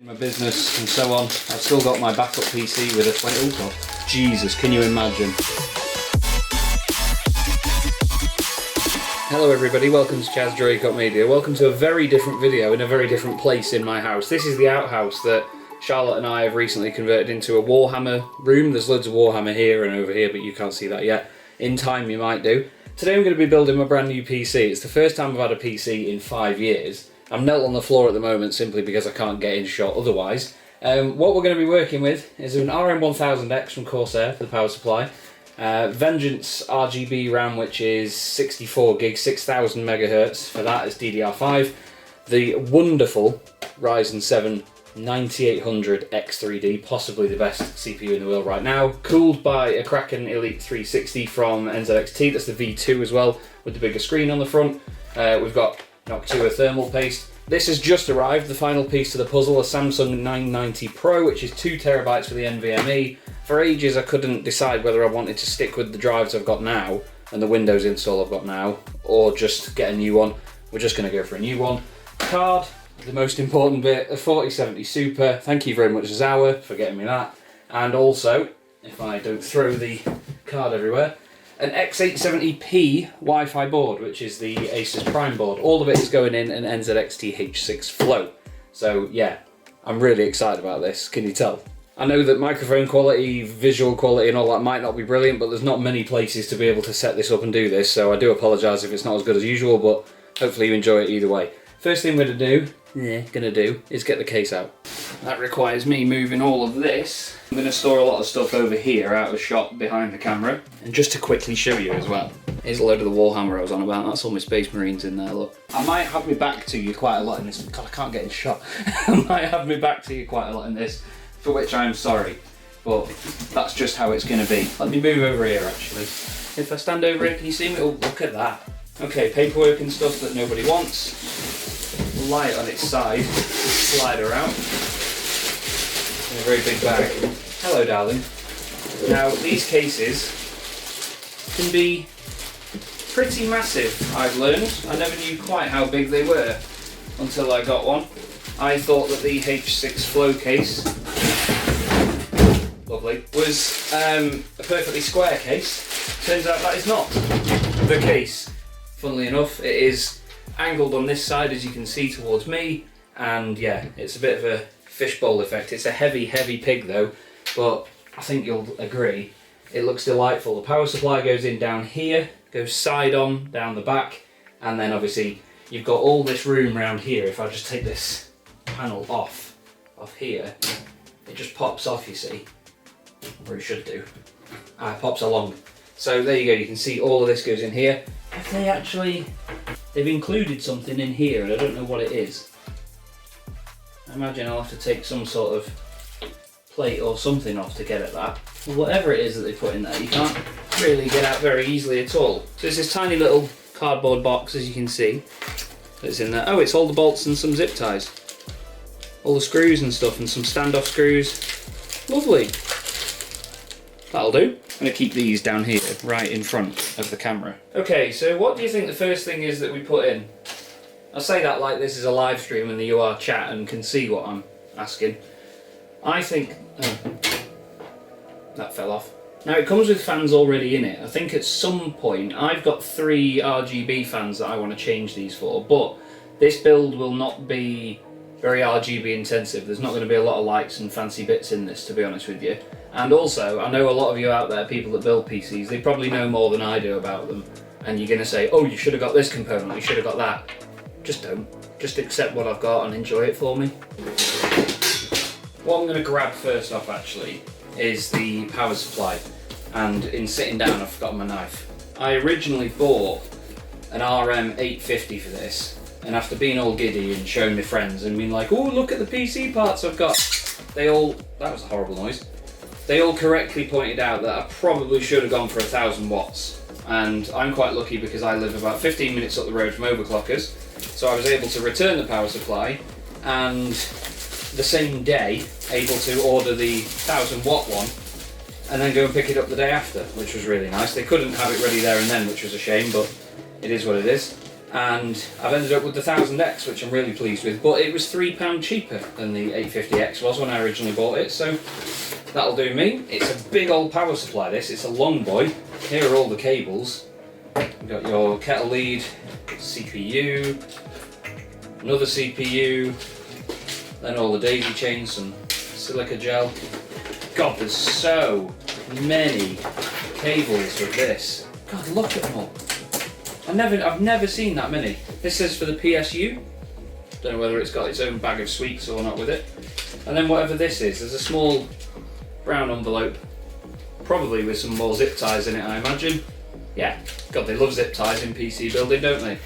my business and so on. I've still got my backup PC with a 20. Oh god, Jesus, can you imagine? Hello everybody, welcome to Chaz Draycott Media. Welcome to a very different video in a very different place in my house. This is the outhouse that Charlotte and I have recently converted into a Warhammer room. There's loads of Warhammer here and over here, but you can't see that yet. In time you might do. Today I'm going to be building my brand new PC. It's the first time I've had a PC in 5 years. I'm knelt on the floor at the moment simply because I can't get in shot otherwise. What we're going to be working with is an RM1000X from Corsair for the power supply. Vengeance RGB RAM, which is 64 gig, 6000 megahertz. For that is DDR5. The wonderful Ryzen 7 9800 X3D, possibly the best CPU in the world right now, cooled by a Kraken Elite 360 from NZXT. That's the V2 as well, with the bigger screen on the front. We've got M.2 thermal paste. This has just arrived, the final piece to the puzzle, a Samsung 990 Pro, which is 2 terabytes for the NVMe. For ages I couldn't decide whether I wanted to stick with the drives I've got now and the Windows install I've got now, or just get a new one. We're just going to go for a new one. Card, the most important bit, a 4070 Super. Thank you very much Zower for getting me that. And also, if I don't throw the card everywhere, an X870p Wi-Fi board, which is the ASUS Prime board. All of it is going in an NZXT H6 Flow. So yeah, I'm really excited about this, can you tell? I know that microphone quality, visual quality and all that might not be brilliant, but there's not many places to be able to set this up and do this, so I do apologise if it's not as good as usual, but hopefully you enjoy it either way. First thing we're going to do is get the case out. That requires me moving all of this. I'm going to store a lot of stuff over here out of shot behind the camera. And just to quickly show you as well, here's a load of the Warhammer I was on about. That's all my Space Marines in there, look. I might have me back to you quite a lot in this. God, I can't get in shot. I might have me back to you quite a lot in this, for which I'm sorry. But that's just how it's going to be. Let me move over here actually. If I stand over here, can you see me? Oh, look at that. Okay, paperwork and stuff that nobody wants. Light on its side, slider out in a very big bag. Hello darling. Now these cases can be pretty massive, I've learned. I never knew quite how big they were until I got one. I thought that the H6 Flow case, lovely, was a perfectly square case. Turns out that is not the case. Funnily enough, it is angled on this side, as you can see, towards me, and yeah, it's a bit of a fishbowl effect. It's a heavy pig though, but I think you'll agree it looks delightful. The power supply goes in down here, goes side on down the back, and then obviously you've got all this room around here. If I just take this panel off here, it just pops off, you see, or it should do. It pops along. So there you go, you can see all of this goes in here. They've included something in here and I don't know what it is. I imagine I'll have to take some sort of plate or something off to get at that. Well, whatever it is that they put in there, you can't really get out very easily at all. So it's this tiny little cardboard box, as you can see, that's in there. Oh, it's all the bolts and some zip ties. All the screws and stuff and some standoff screws. Lovely. That'll do. I'm going to keep these down here, right in front of the camera. Okay, so what do you think the first thing is that we put in? I say that like this is a live stream and you are chat and can see what I'm asking. I think... Oh, that fell off. Now it comes with fans already in it. I think at some point, I've got 3 RGB fans that I want to change these for, but this build will not be very RGB intensive. There's not going to be a lot of lights and fancy bits in this, to be honest with you. And also, I know a lot of you out there, people that build PCs, they probably know more than I do about them. And you're going to say, oh, you should have got this component, you should have got that. Just don't. Just accept what I've got and enjoy it for me. What I'm going to grab first off, actually, is the power supply. And in sitting down, I've forgotten my knife. I originally bought an RM850 for this. And after being all giddy and showing my friends and being like, oh, look at the PC parts I've got, they all, that was a horrible noise. They all correctly pointed out that I probably should have gone for 1000 watts. And I'm quite lucky because I live about 15 minutes up the road from overclockers. So I was able to return the power supply and the same day able to order the 1000 watt one and then go and pick it up the day after, which was really nice. They couldn't have it ready there and then, which was a shame, but it is what it is. and I've ended up with the 1000X, which I'm really pleased with, but it was £3 cheaper than the 850X was when I originally bought it, so that'll do me. It's a big old power supply this, it's a long boy. Here are all the cables. You've got your kettle lead, CPU, another CPU, then all the daisy chains, some silica gel. God, there's so many cables with this. God, look at them all. I've never seen that many. This is for the PSU. Don't know whether it's got its own bag of sweets or not with it. And then whatever this is, there's a small brown envelope, probably with some more zip ties in it, I imagine. Yeah, God, they love zip ties in PC building, don't they?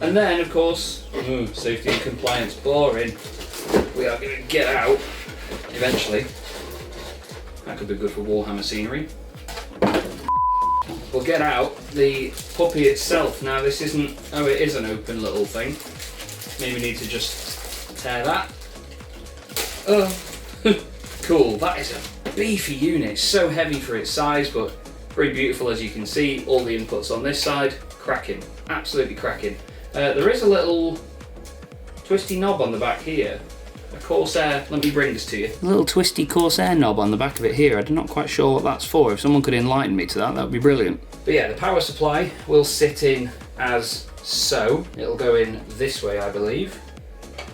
And then, of course, safety and compliance, boring. We are going to get out, eventually. That could be good for Warhammer scenery. We'll get out the puppy itself. Now this isn't, oh it is an open little thing. Maybe need to just tear that. Oh, cool, that is a beefy unit. So heavy for its size, but very beautiful as you can see. All the inputs on this side, cracking, absolutely cracking. There is a little twisty knob on the back here. A Corsair, let me bring this to you. A little twisty Corsair knob on the back of it here. I'm not quite sure what that's for. If someone could enlighten me to that, that would be brilliant. But yeah, the power supply will sit in as so. It'll go in this way, I believe.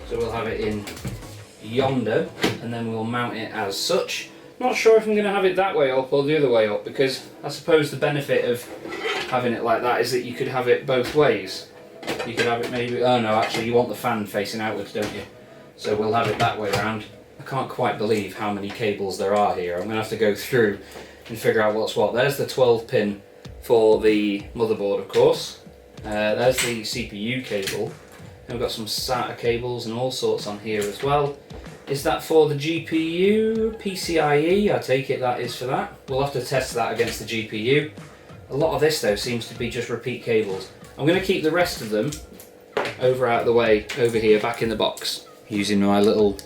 So we'll have it in yonder, and then we'll mount it as such. Not sure if I'm going to have it that way up or the other way up, because I suppose the benefit of having it like that is that you could have it both ways. You could have it maybe, oh no, actually you want the fan facing outwards, don't you? So we'll have it that way around. I can't quite believe how many cables there are here. I'm going to have to go through and figure out what's what. There's the 12 pin for the motherboard, of course. There's the CPU cable. And we've got some SATA cables and all sorts on here as well. Is that for the GPU? PCIe? I take it that is for that. We'll have to test that against the GPU. A lot of this though seems to be just repeat cables. I'm going to keep the rest of them over out of the way, over here, back in the box. Using my little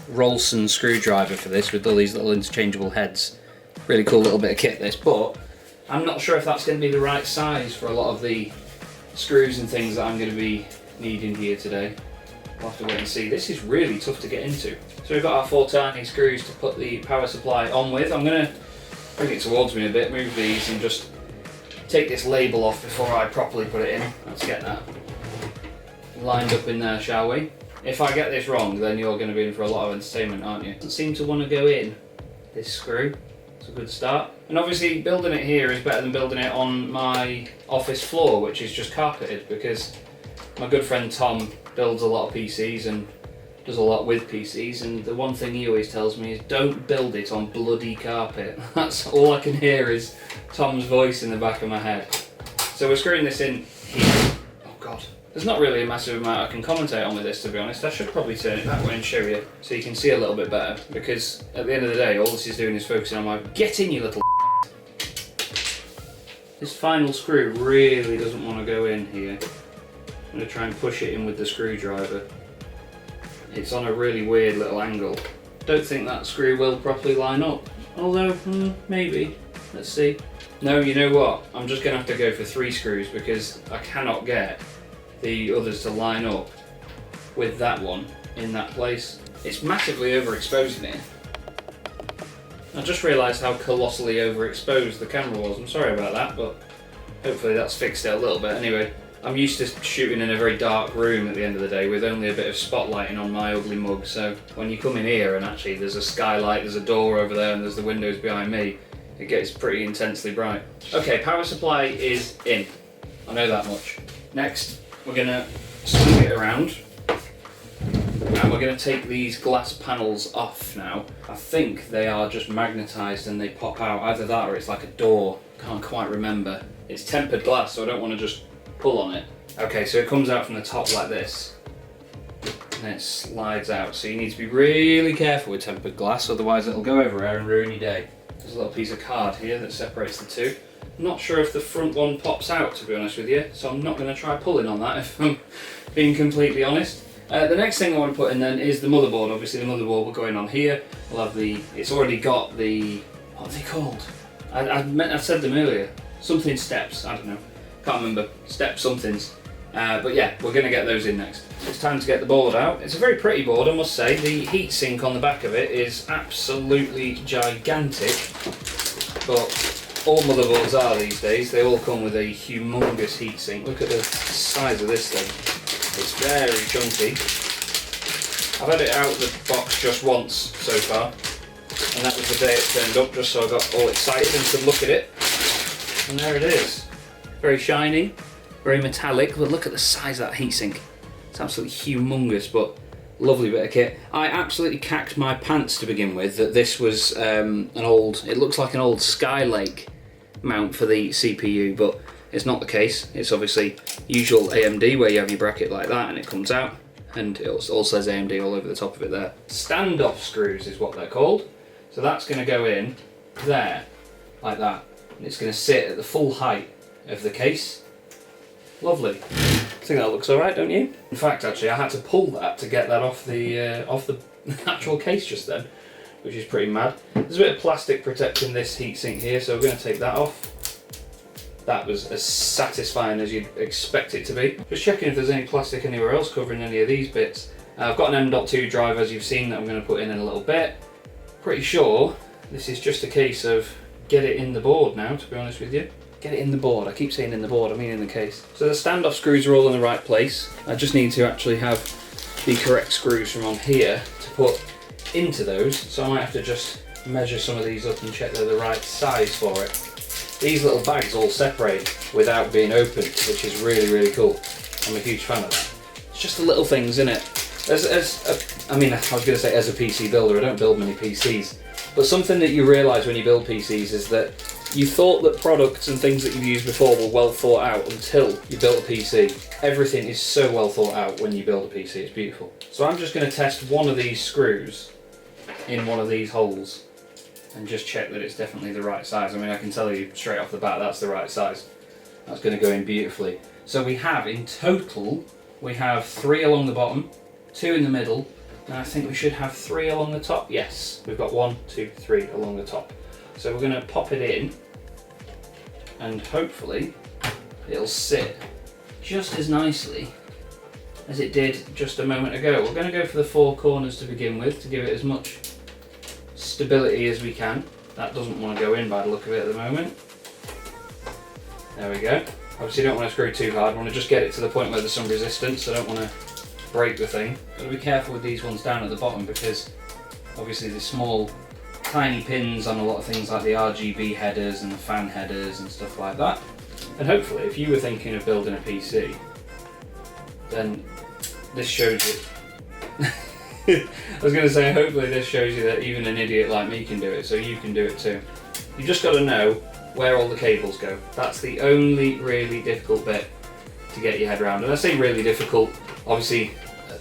Rolson screwdriver for this with all these little interchangeable heads. Really cool little bit of kit this, but I'm not sure if that's going to be the right size for a lot of the screws and things that I'm going to be needing here today. We'll have to wait and see. This is really tough to get into. So we've got our 4 tiny screws to put the power supply on with. I'm going to bring it towards me a bit, move these and just take this label off before I properly put it in. Let's get that lined up in there, shall we? If I get this wrong, then you're going to be in for a lot of entertainment, aren't you? Doesn't seem to want to go in, this screw. It's a good start. And obviously building it here is better than building it on my office floor, which is just carpeted, because my good friend Tom builds a lot of PCs and does a lot with PCs, and the one thing he always tells me is don't build it on bloody carpet. That's all I can hear is Tom's voice in the back of my head. So we're screwing this in here. Oh God. There's not really a massive amount I can commentate on with this, to be honest. I should probably turn it that way and show you so you can see a little bit better, because at the end of the day all this is doing is focusing on my... Get in, you little This final screw really doesn't want to go in here. I'm going to try and push it in with the screwdriver. It's on a really weird little angle. Don't think that screw will properly line up, although maybe. Let's see. No, you know what? I'm just going to have to go for 3 screws because I cannot get the others to line up with that one in that place. It's massively overexposing it. I just realised how colossally overexposed the camera was. I'm sorry about that, but hopefully that's fixed it a little bit. Anyway, I'm used to shooting in a very dark room at the end of the day with only a bit of spotlighting on my ugly mug, so when you come in here and actually there's a skylight, there's a door over there and there's the windows behind me, it gets pretty intensely bright. Okay, power supply is in. I know that much. Next, we're going to swing it around and we're going to take these glass panels off now. I think they are just magnetised and they pop out, either that or it's like a door, can't quite remember. It's tempered glass, so I don't want to just pull on it. Okay, so it comes out from the top like this and it slides out, so you need to be really careful with tempered glass, otherwise it'll go everywhere and ruin your day. There's a little piece of card here that separates the two. I'm not sure if the front one pops out, to be honest with you, so I'm not going to try pulling on that if I'm being completely honest. The next thing I want to put in then is the motherboard. Obviously the motherboard will go in on here. We'll have the, it's already got the, what are they called? I said them earlier. Something steps, I don't know. Can't remember. Step somethings. But yeah, we're going to get those in next. It's time to get the board out. It's a very pretty board, I must say. The heatsink on the back of it is absolutely gigantic, but all motherboards are these days. They all come with a humongous heatsink. Look at the size of this thing. It's very chunky. I've had it out of the box just once so far, and that was the day it turned up, just so I got all excited and could look at it. And there it is. Very shiny, very metallic, but look at the size of that heatsink. It's absolutely humongous, but lovely bit of kit. I absolutely cacked my pants to begin with that this was it looks like an old Skylake mount for the CPU, but it's not the case. It's obviously usual AMD where you have your bracket like that and it comes out, and it all says AMD all over the top of it there. Standoff screws is what they're called. So that's going to go in there, like that, and it's going to sit at the full height of the case. Lovely. I think that looks alright, don't you? In fact, actually, I had to pull that to get that off the actual case just then, which is pretty mad. There's a bit of plastic protecting this heatsink here, so we're going to take that off. That was as satisfying as you'd expect it to be. Just checking if there's any plastic anywhere else covering any of these bits. I've got an M.2 drive, as you've seen, that I'm going to put in a little bit. Pretty sure this is just a case of get it in the board now, to be honest with you. Get it in the board. I keep saying in the board, I mean in the case. So the standoff screws are all in the right place. I just need to actually have the correct screws from on here to put into those. So I might have to just measure some of these up and check they're the right size for it. These little bags all separate without being opened, which is really, really cool. I'm a huge fan of that. It's just the little things, innit? I was going to say as a PC builder, I don't build many PCs, but something that you realise when you build PCs is that you thought that products and things that you've used before were well thought out until you built a PC. Everything is so well thought out when you build a PC, it's beautiful. So I'm just going to test one of these screws in one of these holes and just check that it's definitely the right size. I mean, I can tell you straight off the bat that's the right size. That's going to go in beautifully. So we have, in total, we have 3 along the bottom, 2 in the middle, and I think we should have 3 along the top. Yes, we've got 1, 2, 3 along the top. So we're going to pop it in, and hopefully it'll sit just as nicely as it did just a moment ago. We're going to go for the 4 corners to begin with to give it as much stability as we can. That doesn't want to go in by the look of it at the moment. There we go. Obviously you don't want to screw too hard, you want to just get it to the point where there's some resistance, so I don't want to break the thing. Got to be careful with these ones down at the bottom because obviously the small tiny pins on a lot of things like the RGB headers and the fan headers and stuff like that. And hopefully if you were thinking of building a PC, then this shows you. I was going to say, hopefully this shows you that even an idiot like me can do it, so you can do it too. You just got to know where all the cables go. That's the only really difficult bit to get your head around. And I say really difficult, obviously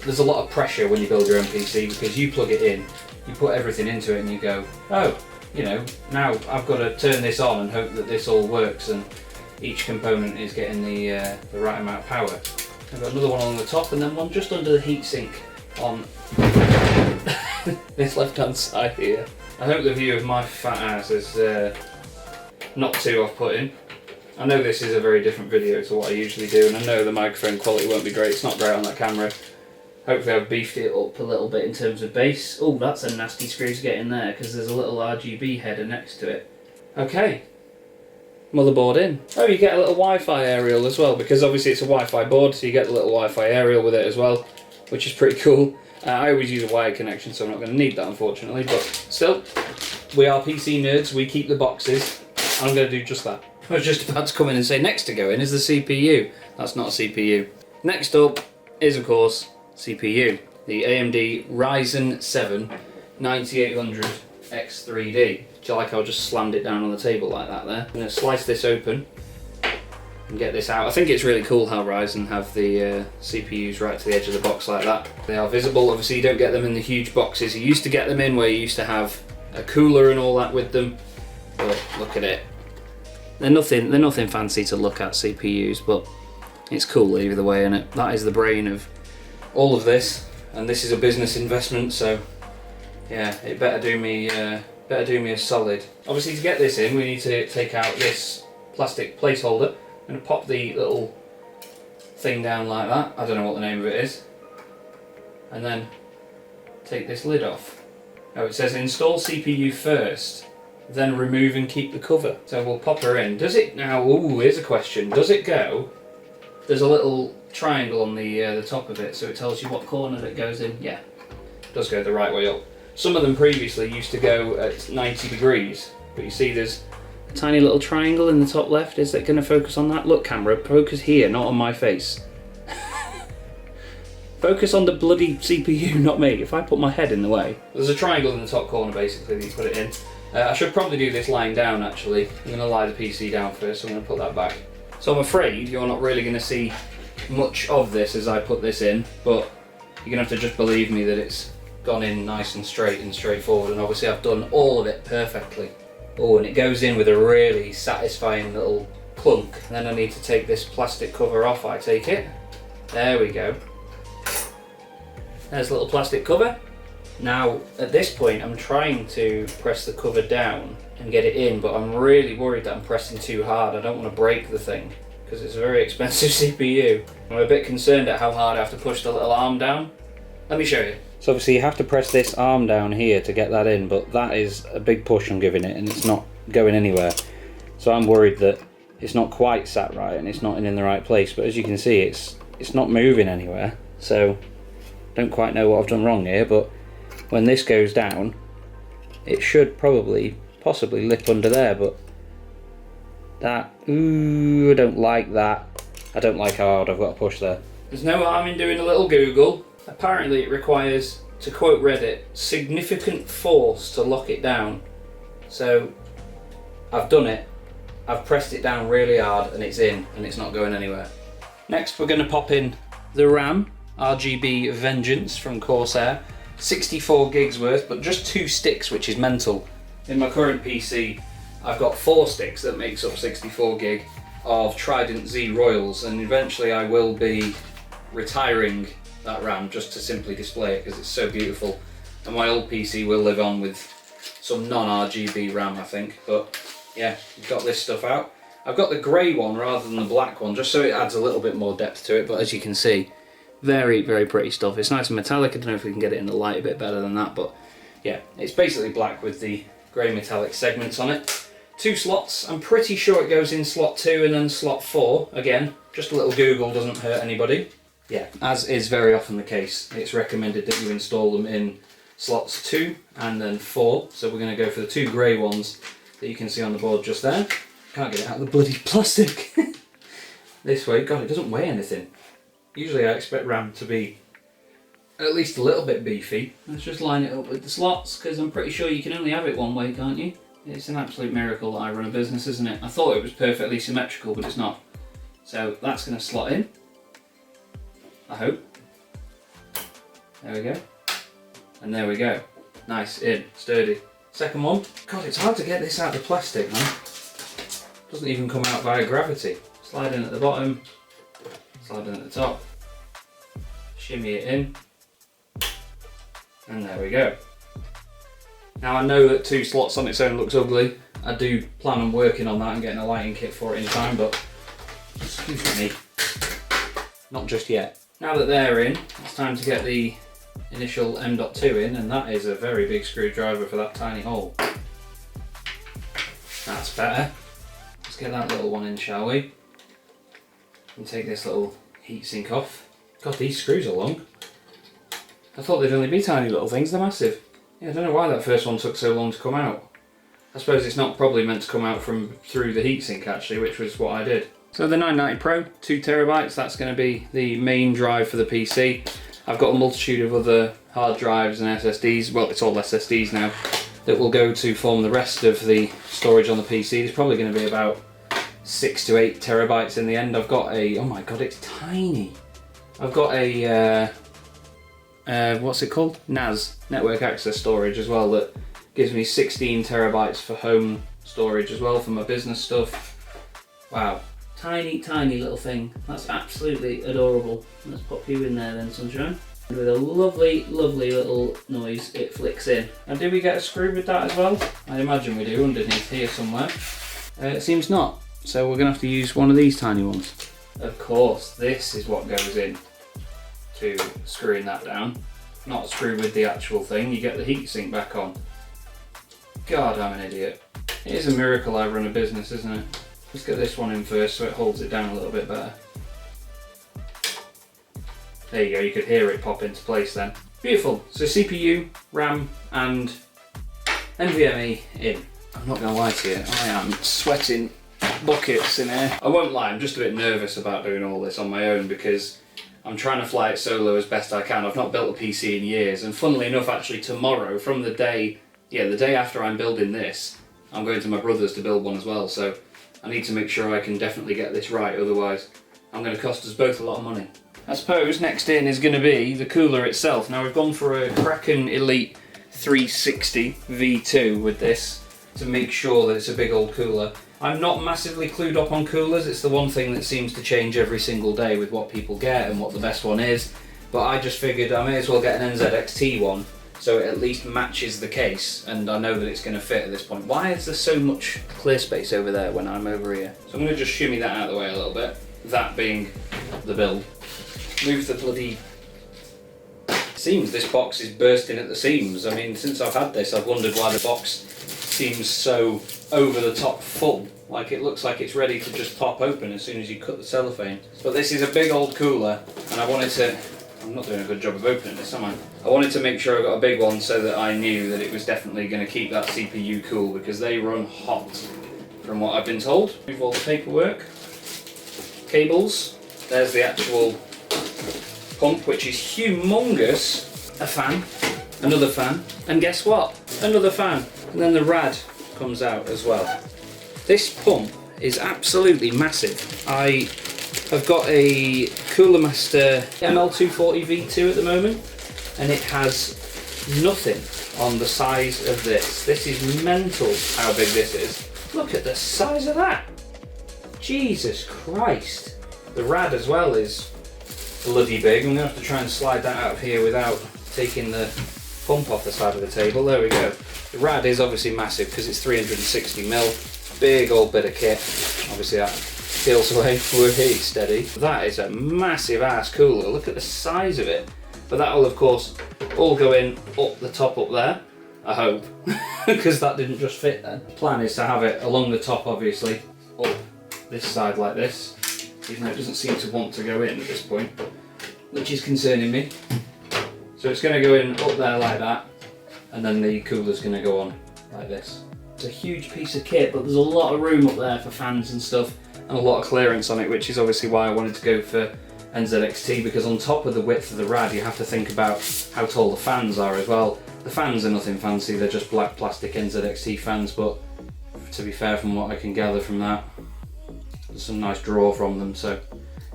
there's a lot of pressure when you build your own PC because you plug it in, you put everything into it and you go, oh, you know, now I've got to turn this on and hope that this all works and each component is getting the right amount of power. I've got another one on the top and then one just under the heatsink on this left hand side here. I hope the view of my fat ass is not too off-putting. I know this is a very different video to what I usually do, and I know the microphone quality won't be great. It's not great on that camera. Hopefully I've beefed it up a little bit in terms of bass. Oh, that's a nasty screw to get in there because there's a little RGB header next to it. Okay, motherboard in. Oh, you get a little Wi-Fi aerial as well because obviously it's a Wi-Fi board, so you get the little Wi-Fi aerial with it as well, which is pretty cool. I always use a wired connection, so I'm not going to need that unfortunately, but still, we are PC nerds, we keep the boxes. I'm going to do just that. I was just about to come in and say next to go in is the CPU. That's not a CPU. Next up is of course CPU. The AMD Ryzen 7 9800X3D. Do you like how I just slammed it down on the table like that there? I'm going to slice this open and get this out. I think it's really cool how Ryzen have the CPUs right to the edge of the box like that. They are visible. Obviously you don't get them in the huge boxes you used to get them in, where you used to have a cooler and all that with them. But look at it. They're nothing fancy to look at, CPUs, but it's cool either way, innit? That is the brain of all of this, and this is a business investment, so yeah, it better do me a solid. Obviously, to get this in, we need to take out this plastic placeholder. I'm going to pop the little thing down like that. I don't know what the name of it is. And then take this lid off. Oh, it says install CPU first, then remove and keep the cover. So we'll pop her in. Does it now? Ooh, here's a question. Does it go? There's a little triangle on the top of it, so it tells you what corner it goes in. Yeah, it does go the right way up. Some of them previously used to go at 90 degrees, but you see there's a tiny little triangle in the top left. Is that going to focus on that? Look, camera, focus here, not on my face. Focus on the bloody CPU, not me. If I put my head in the way. There's a triangle in the top corner basically that you put it in. I should probably do this lying down actually. I'm going to lie the PC down first, so I'm going to put that back. So I'm afraid you're not really going to see much of this as I put this in, but you're going to have to just believe me that it's gone in nice and straight and straightforward, and obviously I've done all of it perfectly. Oh, and it goes in with a really satisfying little clunk. And then I need to take this plastic cover off, I take it. There we go. There's a little plastic cover. Now, at this point, I'm trying to press the cover down and get it in, but I'm really worried that I'm pressing too hard. I don't want to break the thing, because it's a very expensive CPU. I'm a bit concerned at how hard I have to push the little arm down. Let me show you. So obviously you have to press this arm down here to get that in, but that is a big push I'm giving it, and it's not going anywhere. So I'm worried that it's not quite sat right and it's not in the right place, but as you can see, it's not moving anywhere. So don't quite know what I've done wrong here, but when this goes down, it should possibly lip under there, but that, ooh, I don't like that. I don't like how hard I've got to push there. There's no harm in doing a little Google. Apparently it requires, to quote Reddit, significant force to lock it down. So I've done it. I've pressed it down really hard and it's in, and it's not going anywhere. Next we're going to pop in the RAM. RGB Vengeance from Corsair, 64 gigs worth, but just 2 sticks, which is mental. In my current PC, I've got 4 sticks that makes up 64 gig of Trident Z Royals, and eventually I will be retiring that RAM just to simply display it because it's so beautiful. And my old PC will live on with some non-RGB RAM, I think. But yeah, we've got this stuff out. I've got the grey one rather than the black one, just so it adds a little bit more depth to it, but as you can see, very, very pretty stuff. It's nice and metallic. I don't know if we can get it in the light a bit better than that, but yeah, it's basically black with the grey metallic segments on it. 2 slots. I'm pretty sure it goes in slot 2 and then slot 4. Again, just a little Google doesn't hurt anybody. Yeah, as is very often the case, it's recommended that you install them in slots 2 and then 4. So we're going to go for the 2 grey ones that you can see on the board just there. Can't get it out of the bloody plastic. This way, God, it doesn't weigh anything. Usually I expect RAM to be at least a little bit beefy. Let's just line it up with the slots, because I'm pretty sure you can only have it one way, can't you? It's an absolute miracle that I run a business, isn't it? I thought it was perfectly symmetrical, but it's not. So that's going to slot in, I hope. There we go. And there we go. Nice, in, sturdy. Second one. God, it's hard to get this out of the plastic, man. Doesn't even come out via gravity. Slide in at the bottom. Slide in at the top, shimmy it in, and there we go. Now I know that 2 slots on its own looks ugly. I do plan on working on that and getting a lighting kit for it in time, but excuse me, not just yet. Now that they're in, it's time to get the initial M.2 in, and that is a very big screwdriver for that tiny hole. That's better. Let's get that little one in, shall we? And take this little heatsink off. God, these screws are long. I thought they'd only be tiny little things, they're massive. Yeah, I don't know why that first one took so long to come out. I suppose it's not probably meant to come out from through the heatsink actually, which was what I did. So the 990 Pro, 2 terabytes, that's going to be the main drive for the PC. I've got a multitude of other hard drives and SSDs, well it's all SSDs now, that will go to form the rest of the storage on the PC. There's probably going to be about 6 to 8 terabytes in the end. I've got a, oh my god, it's tiny. I've got a, what's it called? NAS, network access storage as well, that gives me 16 terabytes for home storage as well for my business stuff. Wow, tiny, tiny little thing. That's absolutely adorable. Let's pop you in there then, sunshine. And with a lovely, lovely little noise, it flicks in. And do we get a screw with that as well? I imagine we do, underneath here somewhere. It seems not. So we're going to have to use one of these tiny ones. of course, this is what goes in to screwing that down. Not screwed with the actual thing, you get the heatsink back on. God, I'm an idiot. It is a miracle I run a business, isn't it? Let's get this one in first so it holds it down a little bit better. There you go, you could hear it pop into place then. Beautiful. So CPU, RAM and NVMe in. I'm not going to lie to you, I am sweating buckets in here. I won't lie, I'm just a bit nervous about doing all this on my own because I'm trying to fly it solo as best I can. I've not built a PC in years, and funnily enough, actually tomorrow, from the day after I'm building this, I'm going to my brother's to build one as well, so I need to make sure I can definitely get this right, otherwise I'm going to cost us both a lot of money. I suppose next in is going to be the cooler itself. Now we've gone for a Kraken Elite 360 V2 with this to make sure that it's a big old cooler. I'm not massively clued up on coolers, it's the one thing that seems to change every single day with what people get and what the best one is, but I just figured I may as well get an NZXT one so it at least matches the case and I know that it's going to fit at this point. Why is there so much clear space over there when I'm over here? So I'm going to just shimmy that out of the way a little bit, that being the build. Move the bloody seams. This box is bursting at the seams. I mean, since I've had this, I've wondered why the box seems so over the top full. Like it looks like it's ready to just pop open as soon as you cut the cellophane. But this is a big old cooler, and I wanted to... I'm not doing a good job of opening this, am I? I wanted to make sure I got a big one so that I knew that it was definitely going to keep that CPU cool because they run hot, from what I've been told. Move all the paperwork. Cables. There's the actual pump, which is humongous. A fan, another fan, and guess what? Another fan. And then the rad comes out as well. This pump is absolutely massive. I have got a Cooler Master ML240 V2 at the moment, and it has nothing on the size of this. This is mental how big this is. Look at the size of that. Jesus Christ. The rad as well is bloody big. I'm going to have to try and slide that out of here without taking the pump off the side of the table. There we go. The rad is obviously massive because it's 360mm. Big old bit of kit. Obviously that peels away really steady. That is a massive ass cooler. Look at the size of it. But that will of course all go in up the top up there. I hope. Because that didn't just fit then. The plan is to have it along the top obviously. Up this side like this. Even though it doesn't seem to want to go in at this point, which is concerning me. So it's going to go in up there like that, and then the cooler's going to go on like this. It's a huge piece of kit, but there's a lot of room up there for fans and stuff, and a lot of clearance on it, which is obviously why I wanted to go for NZXT, because on top of the width of the rad, you have to think about how tall the fans are as well. The fans are nothing fancy, they're just black plastic NZXT fans, but to be fair, from what I can gather from that, there's some nice draw from them, so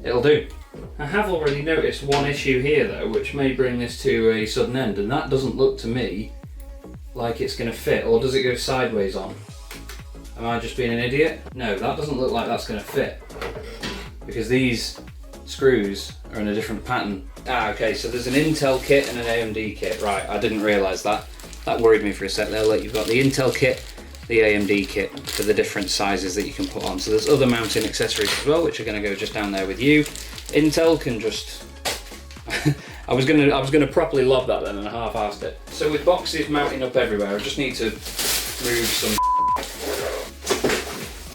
it'll do. I have already noticed one issue here though, which may bring this to a sudden end, and that doesn't look to me like it's going to fit, or does it go sideways on? Am I just being an idiot? No, that doesn't look like that's going to fit, because these screws are in a different pattern. Ah, okay, so there's an Intel kit and an AMD kit. Right, I didn't realise that. That worried me for a sec there. Look, you've got the Intel kit, the AMD kit for the different sizes that you can put on. So there's other mounting accessories as well, which are going to go just down there with you. Intel can just... I was gonna properly lob that then and half-assed it. So with boxes mounting up everywhere, I just need to move some.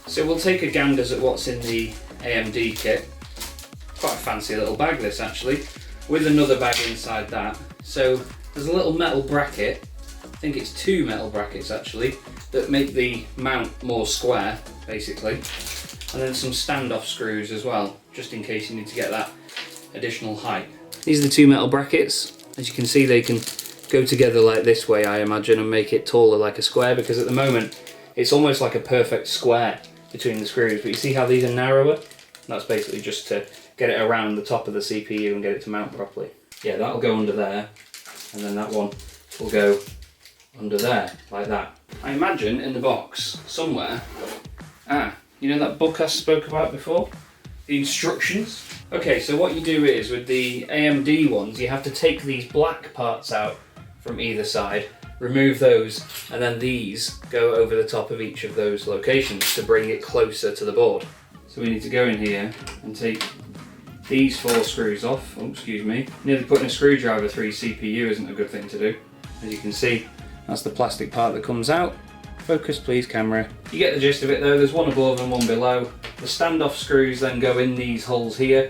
So we'll take a ganders at what's in the AMD kit. Quite a fancy little bag this actually, with another bag inside that. So there's a little metal bracket, I think it's two metal brackets actually, that make the mount more square basically. And then some standoff screws as well, just in case you need to get that additional height. These are the two metal brackets. As you can see, they can go together like this way, I imagine, and make it taller like a square, because at the moment it's almost like a perfect square between the screws. But you see how these are narrower? That's basically just to get it around the top of the CPU and get it to mount properly. Yeah, that'll go under there, and then that one will go under there, like that. I imagine in the box, somewhere, you know that book I spoke about before? The instructions? Okay, so what you do is, with the AMD ones, you have to take these black parts out from either side, remove those, and then these go over the top of each of those locations to bring it closer to the board. So we need to go in here and take these 4 screws off. Oh, excuse me. Nearly putting a screwdriver through your CPU isn't a good thing to do. As you can see, that's the plastic part that comes out. Focus please, camera. You get the gist of it though, there's one above and one below. The standoff screws then go in these holes here,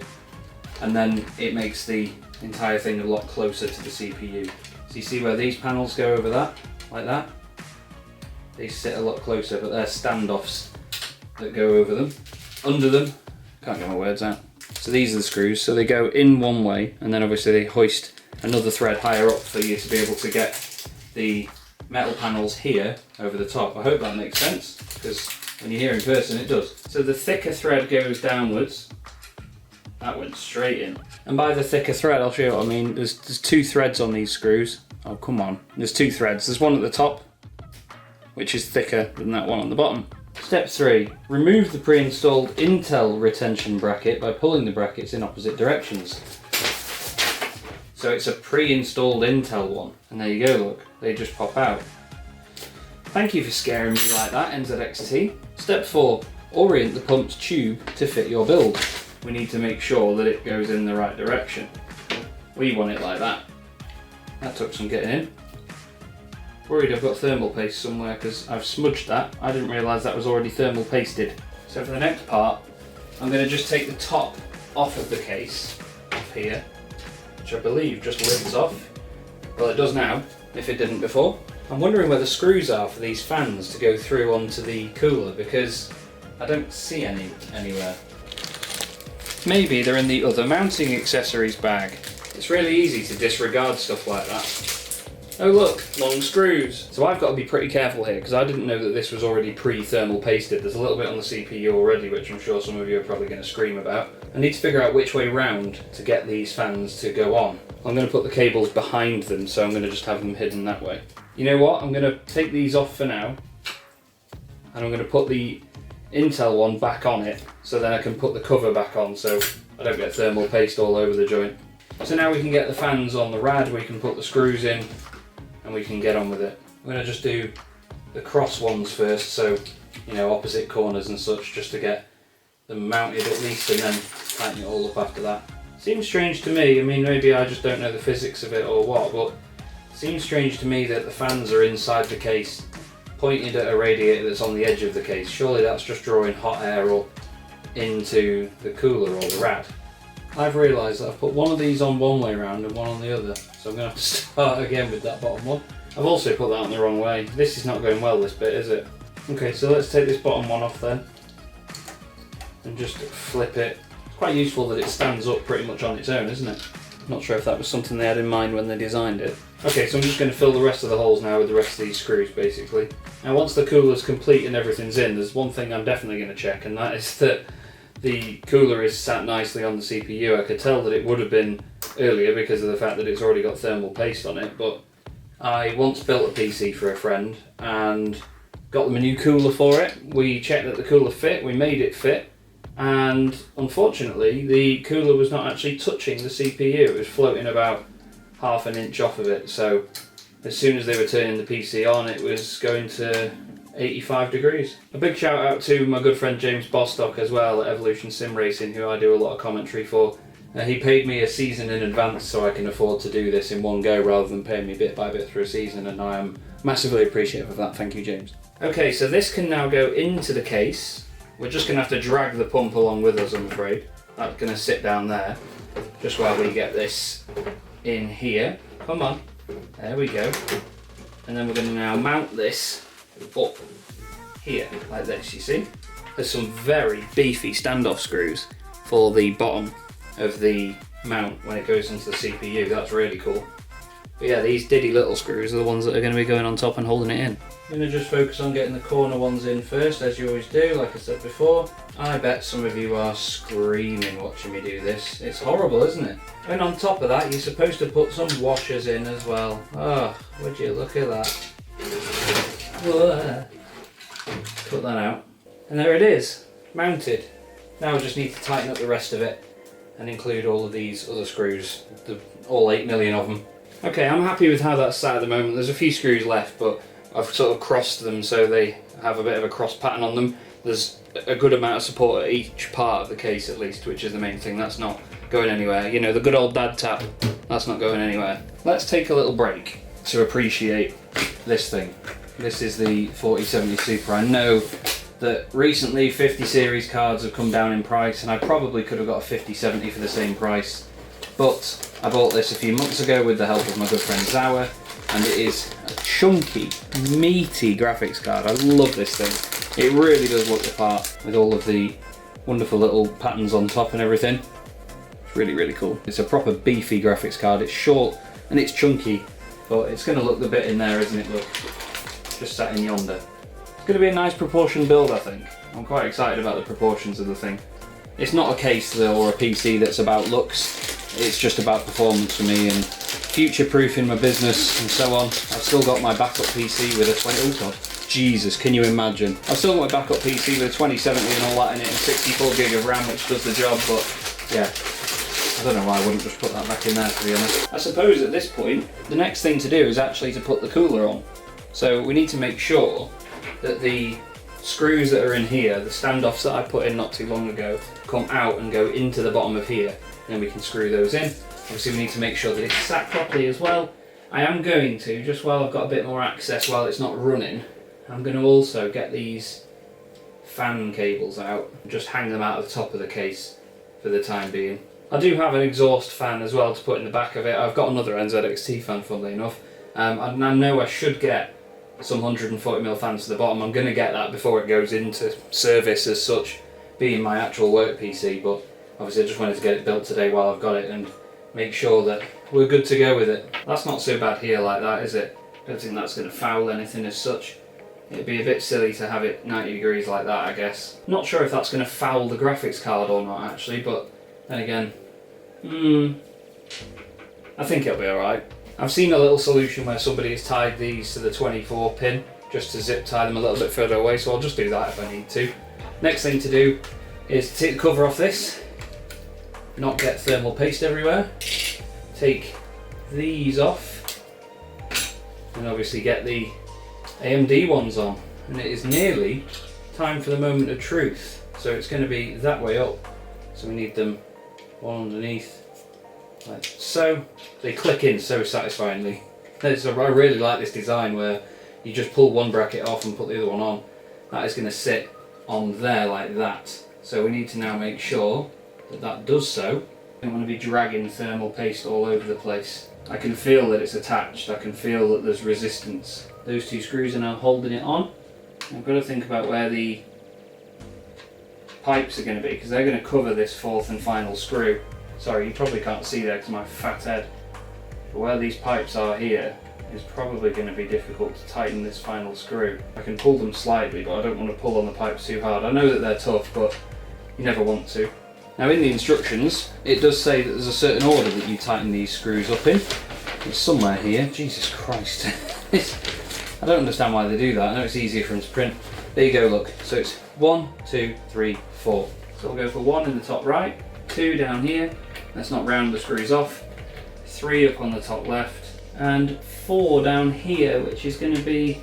and then it makes the entire thing a lot closer to the CPU. So you see where these panels go over that, like that? They sit a lot closer, but they're standoffs that go over them. Under them, can't get my words out. So these are the screws, so they go in one way, and then obviously they hoist another thread higher up for you to be able to get the metal panels here over the top. I hope that makes sense, because when you're here in person it does. So the thicker thread goes downwards. That went straight in. And by the thicker thread, I'll show you what I mean. There's 2 threads on these screws. Oh, come on. There's 2 threads. There's one at the top, which is thicker than that one on the bottom. Step 3. Remove the pre-installed Intel retention bracket by pulling the brackets in opposite directions. So it's a pre-installed Intel one. And there you go, look. They just pop out. Thank you for scaring me like that, NZXT. Step 4. Orient the pumped tube to fit your build. We need to make sure that it goes in the right direction. We want it like that. That took some getting in. Worried I've got thermal paste somewhere because I've smudged that. I didn't realise that was already thermal pasted. So for the next part, I'm going to just take the top off of the case, off here, which I believe just lids off. Well, it does now, if it didn't before. I'm wondering where the screws are for these fans to go through onto the cooler, because I don't see any anywhere. Maybe they're in the other mounting accessories bag. It's really easy to disregard stuff like that. Oh look, long screws. So I've got to be pretty careful here because I didn't know that this was already pre-thermal pasted. There's a little bit on the CPU already, which I'm sure some of you are probably going to scream about. I need to figure out which way round to get these fans to go on. I'm going to put the cables behind them, so I'm going to just have them hidden that way. You know what, I'm going to take these off for now, and I'm going to put the Intel one back on it, so then I can put the cover back on so I don't get thermal paste all over the joint. So now we can get the fans on the rad, we can put the screws in, and we can get on with it. I'm going to just do the cross ones first, so, you know, opposite corners and such, just to get them mounted at least, and then tighten it all up after that. Seems strange to me, I mean maybe I just don't know the physics of it or what, but it seems strange to me that the fans are inside the case, pointed at a radiator that's on the edge of the case. Surely that's just drawing hot air up into the cooler or the rad. I've realised that I've put one of these on one way round and one on the other, so I'm going to have to start again with that bottom one. I've also put that on the wrong way. This is not going well, this bit, is it? Okay, so let's take this bottom one off then, and just flip it. It's quite useful that it stands up pretty much on its own, isn't it? Not sure if that was something they had in mind when they designed it. Okay, so I'm just going to fill the rest of the holes now with the rest of these screws, basically. Now once the cooler's complete and everything's in, there's one thing I'm definitely going to check, and that is that the cooler is sat nicely on the CPU. I could tell that it would have been earlier because of the fact that it's already got thermal paste on it, but I once built a PC for a friend and got them a new cooler for it. We checked that the cooler fit, we made it fit, and unfortunately the cooler was not actually touching the CPU. It was floating about half an inch off of it, so as soon as they were turning the PC on, it was going to 85 degrees. A big shout out to my good friend James Bostock as well at Evolution Sim Racing, who I do a lot of commentary for. He paid me a season in advance so I can afford to do this in one go rather than paying me bit by bit for a season, and I am massively appreciative of that. Thank you, James. Okay, so this can now go into the case. We're just going to have to drag the pump along with us, I'm afraid. That's going to sit down there, just while we get this in here. Come on, there we go. And then we're going to now mount this up here, like this, you see? There's some very beefy standoff screws for the bottom of the mount when it goes into the CPU. That's really cool. But yeah, these diddy little screws are the ones that are going to be going on top and holding it in. I'm going to just focus on getting the corner ones in first, as you always do, like I said before. I bet some of you are screaming watching me do this. It's horrible, isn't it? And on top of that, you're supposed to put some washers in as well. Oh, would you look at that. Whoa. Cut that out. And there it is, mounted. Now I just need to tighten up the rest of it and include all of these other screws, all 8 million of them. Okay, I'm happy with how that's sat at the moment. There's a few screws left, but I've sort of crossed them so they have a bit of a cross pattern on them. There's a good amount of support at each part of the case at least, which is the main thing. That's not going anywhere. You know, the good old dad tap, that's not going anywhere. Let's take a little break to appreciate this thing. This is the 4070 Super. I know that recently 50 series cards have come down in price, and I probably could have got a 5070 for the same price, but I bought this a few months ago with the help of my good friend Zower, and it is a chunky, meaty graphics card. I love this thing. It really does look the part with all of the wonderful little patterns on top and everything. It's really, really cool. It's a proper beefy graphics card. It's short and it's chunky, but it's going to look the bit in there, isn't it? Look, just sat in yonder. It's going to be a nice proportion build, I think. I'm quite excited about the proportions of the thing. It's not a case or a PC that's about looks. It's just about performance for me and future-proofing my business and so on. I've still got my backup PC with a 20... Oh god, Jesus, can you imagine? I've still got my backup PC with a 2070 and all that in it, and 64 gig of RAM, which does the job, but yeah. I don't know why I wouldn't just put that back in there, to be honest. I suppose at this point, the next thing to do is actually to put the cooler on. So we need to make sure that the screws that are in here, the standoffs that I put in not too long ago, come out and go into the bottom of here. Then we can screw those in. Obviously we need to make sure that it's sat properly as well. I am going to, just while I've got a bit more access while it's not running, I'm going to also get these fan cables out and just hang them out of the top of the case for the time being. I do have an exhaust fan as well to put in the back of it. I've got another NZXT fan, funnily enough. And I know I should get some 140mm fans to the bottom. I'm going to get that before it goes into service as such, being my actual work PC, but obviously I just wanted to get it built today while I've got it and make sure that we're good to go with it. That's not so bad here like that, is it? I don't think that's going to foul anything as such. It'd be a bit silly to have it 90 degrees like that, I guess. Not sure if that's going to foul the graphics card or not, actually, but then again, I think it'll be alright. I've seen a little solution where somebody has tied these to the 24 pin just to zip tie them a little bit further away, so I'll just do that if I need to. Next thing to do is take the cover off this, not get thermal paste everywhere, take these off, and obviously get the AMD ones on, and it is nearly time for the moment of truth. So it's going to be that way up, so we need them one underneath, like so. They click in so satisfyingly. I really like this design where you just pull one bracket off and put the other one on. That is going to sit on there like that. So we need to now make sure that that does so. I don't want to be dragging thermal paste all over the place. I can feel that it's attached. I can feel that there's resistance. Those two screws are now holding it on. I've got to think about where the pipes are going to be, because they're going to cover this fourth and final screw. Sorry, you probably can't see there because of my fat head. But where these pipes are here is probably going to be difficult to tighten this final screw. I can pull them slightly, but I don't want to pull on the pipes too hard. I know that they're tough, but you never want to. Now in the instructions, it does say that there's a certain order that you tighten these screws up in. It's somewhere here. Jesus Christ. I don't understand why they do that. I know it's easier for them to print. There you go, look. So it's 1, 2, 3, 4. So we'll go for 1 in the top right, 2 down here. Let's not round the screws off. 3 up on the top left, and 4 down here, which is going to be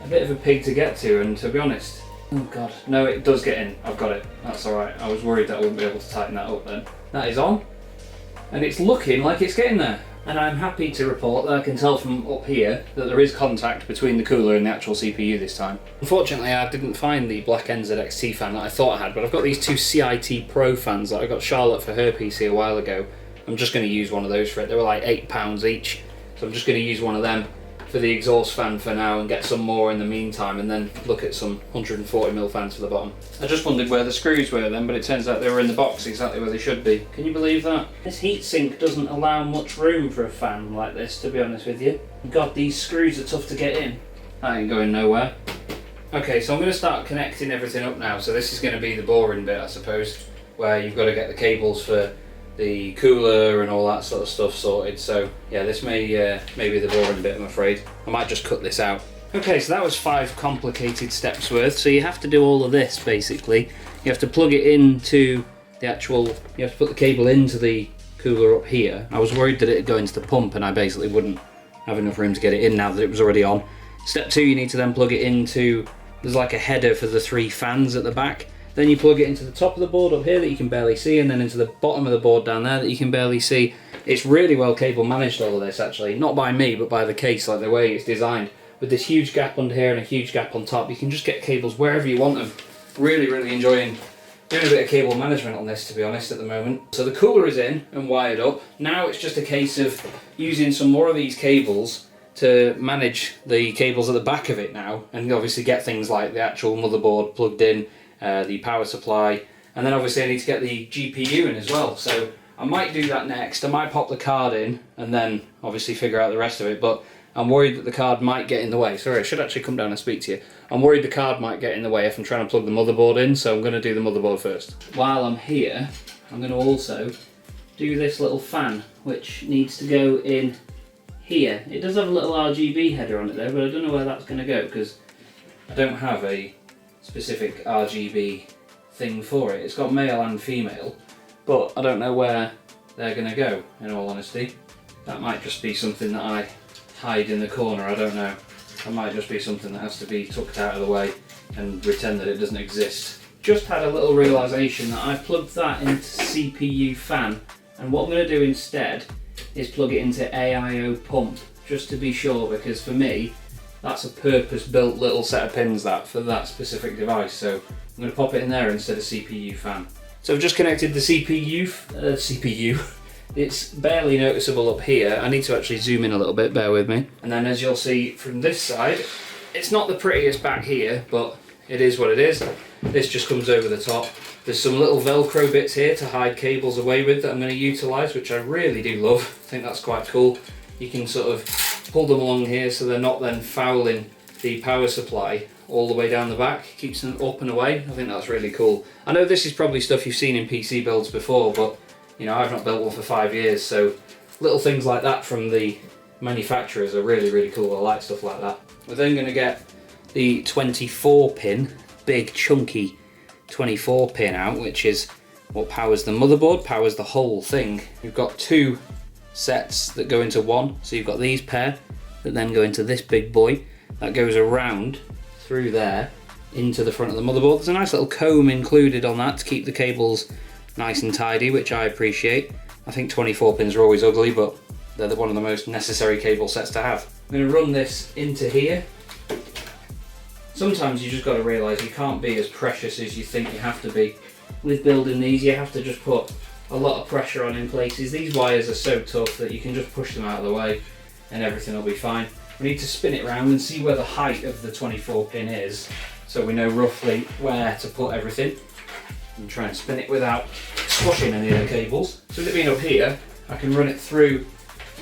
a bit of a pig to get to, and to be honest, oh god, no, it does get in. I've got it. That's alright. I was worried that I wouldn't be able to tighten that up then. That is on, and it's looking like it's getting there. And I'm happy to report that I can tell from up here that there is contact between the cooler and the actual CPU this time. Unfortunately, I didn't find the black NZXT fan that I thought I had, but I've got these two CiT Pro fans that I got Charlotte for her PC a while ago. I'm just going to use one of those for it. They were like £8 each, so I'm just going to use one of them for the exhaust fan for now and get some more in the meantime, and then look at some 140mm fans for the bottom. I just wondered where the screws were then, but it turns out they were in the box exactly where they should be. Can you believe that? This heatsink doesn't allow much room for a fan like this, to be honest with you. God, these screws are tough to get in. That ain't going nowhere. Okay, so I'm going to start connecting everything up now. So this is going to be the boring bit, I suppose, where you've got to get the cables for the cooler and all that sort of stuff sorted. So yeah, this may be the boring bit, I'm afraid. I might just cut this out. Okay, so that was 5 complicated steps worth. So you have to do all of this basically. You have to plug it into the actual, you have to put the cable into the cooler up here. I was worried that it'd go into the pump and I basically wouldn't have enough room to get it in now that it was already on. Step 2, you need to then plug it into, there's like a header for the 3 fans at the back. Then you plug it into the top of the board up here that you can barely see, and then into the bottom of the board down there that you can barely see. It's really well cable managed, all of this actually. Not by me, but by the case, like the way it's designed. With this huge gap under here and a huge gap on top, you can just get cables wherever you want them. Really, really enjoying doing a bit of cable management on this, to be honest, at the moment. So the cooler is in and wired up. Now it's just a case of using some more of these cables to manage the cables at the back of it now, and obviously get things like the actual motherboard plugged in, the power supply, and then obviously I need to get the GPU in as well. So I might do that next. I might pop the card in and then obviously figure out the rest of it, but I'm worried that the card might get in the way. Sorry, I should actually come down and speak to you. I'm worried the card might get in the way if I'm trying to plug the motherboard in, so I'm going to do the motherboard first. While I'm here, I'm going to also do this little fan, which needs to go in here. It does have a little RGB header on it though, but I don't know where that's going to go because I don't have a specific RGB thing for it. It's got male and female, but I don't know where they're going to go, in all honesty. That might just be something that I hide in the corner, I don't know. That might just be something that has to be tucked out of the way and pretend that it doesn't exist. Just had a little realisation that I've plugged that into CPU fan, and what I'm going to do instead is plug it into AIO pump, just to be sure, because for me that's a purpose-built little set of pins for that specific device, so I'm going to pop it in there instead of CPU fan. So I've just connected the CPU. It's barely noticeable up here. I need to actually zoom in a little bit, bear with me. And then as you'll see from this side, it's not the prettiest back here, but it is what it is. This just comes over the top. There's some little Velcro bits here to hide cables away with that I'm going to utilise, which I really do love. I think that's quite cool. You can sort of pull them along here so they're not then fouling the power supply all the way down the back. Keeps them up and away. I think that's really cool. I know this is probably stuff you've seen in PC builds before, but you know, I've not built one for 5 years, so little things like that from the manufacturers are really, really cool. I like stuff like that. We're then going to get the 24 pin, big chunky 24 pin out, which is what powers the motherboard, powers the whole thing. You've got two sets that go into one, so you've got these pair that then go into this big boy that goes around through there into the front of the motherboard. There's a nice little comb included on that to keep the cables nice and tidy, which I appreciate. I think 24 pins are always ugly, but they're one of the most necessary cable sets to have. I'm going to run this into here. Sometimes you just got to realise you can't be as precious as you think you have to be. With building these, you have to just put a lot of pressure on in places. These wires are so tough that you can just push them out of the way and everything will be fine. We need to spin it around and see where the height of the 24 pin is, so we know roughly where to put everything. And try and spin it without squashing any of the cables. So with it being up here, I can run it through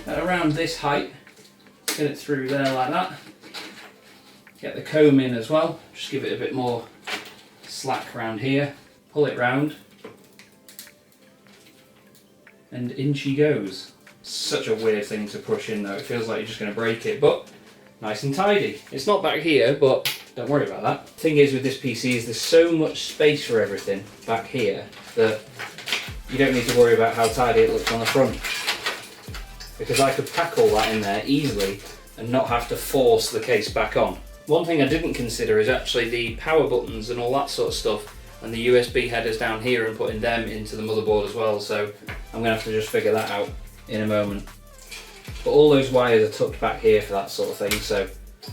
at around this height, spin it through there like that, get the comb in as well, just give it a bit more slack around here, pull it round, and in she goes. Such a weird thing to push in though, it feels like you're just going to break it, but nice and tidy. It's not back here, but don't worry about that. The thing is with this PC is there's so much space for everything back here that you don't need to worry about how tidy it looks on the front. Because I could pack all that in there easily and not have to force the case back on. One thing I didn't consider is actually the power buttons and all that sort of stuff, and the USB headers down here and putting them into the motherboard as well, so I'm going to have to just figure that out in a moment. But all those wires are tucked back here for that sort of thing, so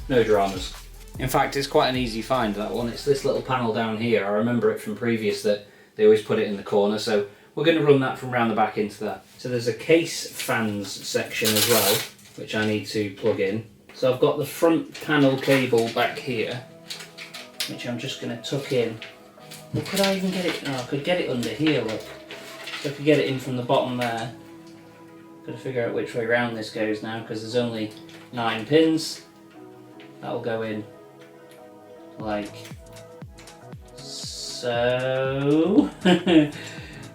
no dramas. In fact, it's quite an easy find, that one. It's this little panel down here. I remember it from previous that they always put it in the corner, so we're going to run that from round the back into that. So there's a case fans section as well, which I need to plug in. So I've got the front panel cable back here, which I'm just going to tuck in. Well, could I even get it? Oh, I could get it under here, look. So I could get it in from the bottom there. Got to figure out which way round this goes now, because there's only 9 pins. That'll go in like so.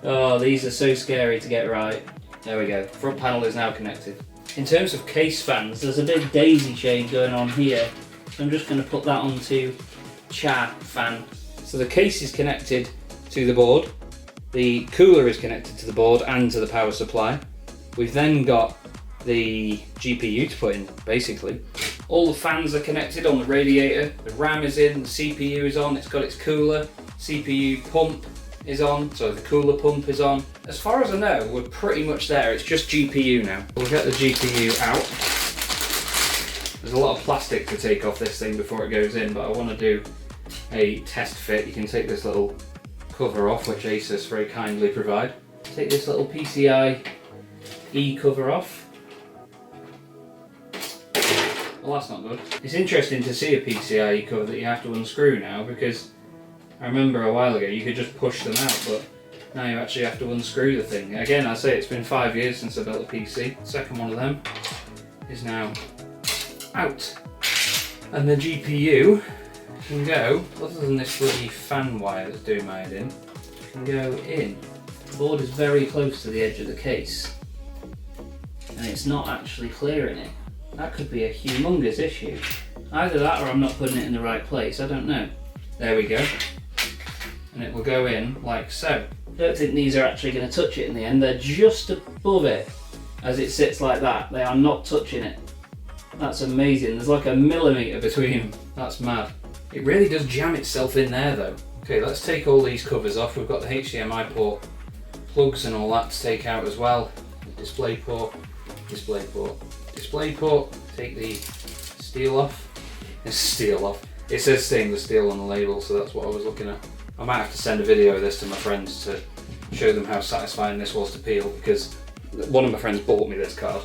Oh, these are so scary to get right. There we go. Front panel is now connected. In terms of case fans, there's a big daisy chain going on here. So I'm just going to put that onto Chaz fan. So the case is connected to the board. The cooler is connected to the board and to the power supply. We've then got the GPU to put in, basically. All the fans are connected on the radiator, the RAM is in, the CPU is on, it's got its cooler, CPU pump is on, so the cooler pump is on. As far as I know, we're pretty much there. It's just GPU now. We'll get the GPU out. There's a lot of plastic to take off this thing before it goes in, but I want to do a test fit. You can take this little cover off, which ASUS very kindly provide. Take this little PCIe cover off. Well, that's not good. It's interesting to see a PCIe cover that you have to unscrew now, because I remember a while ago you could just push them out, but now you actually have to unscrew the thing. Again, I say it's been 5 years since I built a PC. The second one of them is now out. And the GPU can go, other than this bloody fan wire that's doing my head in, can go in. The board is very close to the edge of the case, and it's not actually clearing it. That could be a humongous issue. Either that or I'm not putting it in the right place, I don't know. There we go. And it will go in like so. I don't think these are actually going to touch it in the end. They're just above it as it sits like that. They are not touching it. That's amazing. There's like a millimetre between them. That's mad. It really does jam itself in there though. Okay, let's take all these covers off. We've got the HDMI port plugs and all that to take out as well. The display port, display port, display port. Take the steel off. It's steel off. It says stainless steel on the label, so that's what I was looking at. I might have to send a video of this to my friends to show them how satisfying this was to peel, because one of my friends bought me this card.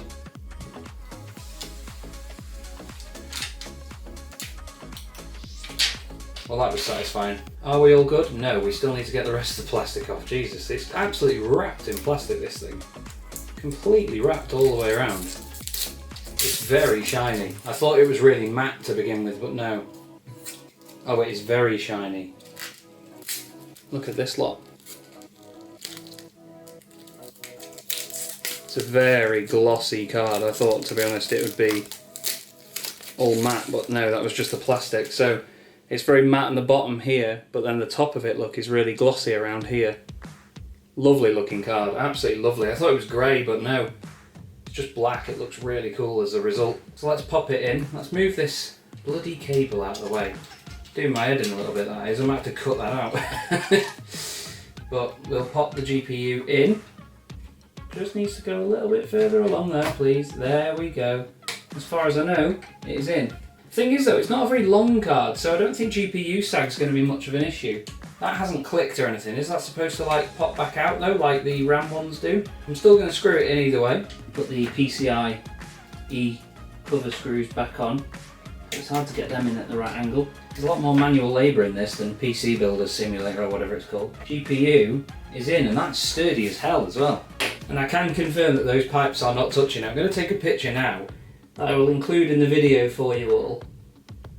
Well, that was satisfying. Are we all good? No, we still need to get the rest of the plastic off. Jesus, it's absolutely wrapped in plastic, this thing. Completely wrapped all the way around. It's very shiny. I thought it was really matte to begin with, but no. Oh, it is very shiny. Look at this lot. It's a very glossy card. I thought, to be honest, it would be all matte, but no, that was just the plastic. So it's very matte on the bottom here, but then the top of it, look, is really glossy around here. Lovely looking card, absolutely lovely. I thought it was grey, but no, it's just black. It looks really cool as a result. So let's pop it in. Let's move this bloody cable out of the way. Doing my head in a little bit, that is. I might have to cut that out. But we'll pop the GPU in. Just needs to go a little bit further along there, please. There we go. As far as I know, it is in. Thing is though, it's not a very long card, so I don't think GPU sag is going to be much of an issue. That hasn't clicked or anything. Is that supposed to like pop back out though, like the RAM ones do? I'm still going to screw it in either way. Put the PCIe cover screws back on. It's hard to get them in at the right angle. There's a lot more manual labour in this than PC Builder Simulator or whatever it's called. GPU is in, and that's sturdy as hell as well. And I can confirm that those pipes are not touching. I'm going to take a picture now that I will include in the video for you all.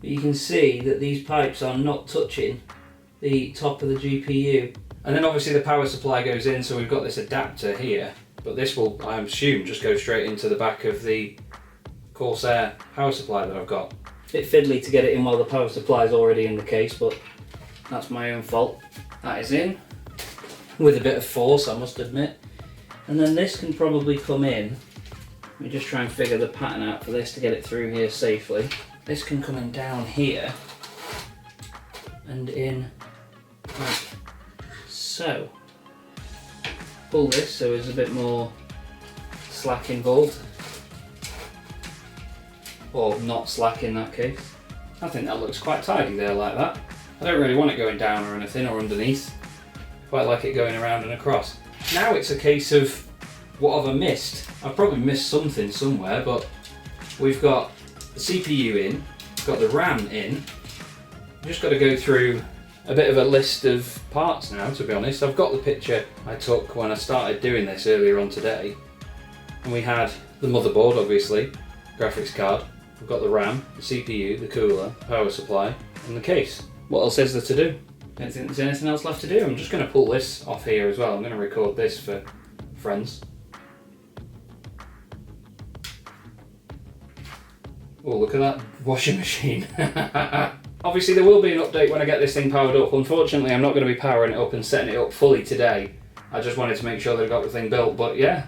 But you can see that these pipes are not touching the top of the GPU. And then obviously the power supply goes in, so we've got this adapter here. But this will, I assume, just go straight into the back of the Corsair power supply that I've got. Bit fiddly to get it in while the power supply is already in the case, but that's my own fault. That is in, with a bit of force, I must admit. And then this can probably come in. Let me just try and figure the pattern out for this to get it through here safely. This can come in down here and in like so. Pull this so there's a bit more slack involved. Or not slack in that case. I think that looks quite tidy there like that. I don't really want it going down or anything or underneath. Quite like it going around and across. Now it's a case of what have I missed? I've probably missed something somewhere, but we've got the CPU in, we've got the RAM in. I've just got to go through a bit of a list of parts now, to be honest. I've got the picture I took when I started doing this earlier on today. And we had the motherboard, obviously, graphics card. We've got the RAM, the CPU, the cooler, power supply, and the case. What else is there to do? I don't think there's anything else left to do. I'm just going to pull this off here as well. I'm going to record this for friends. Oh, look at that washing machine. Obviously there will be an update when I get this thing powered up. Unfortunately, I'm not going to be powering it up and setting it up fully today. I just wanted to make sure that I got the thing built, but yeah,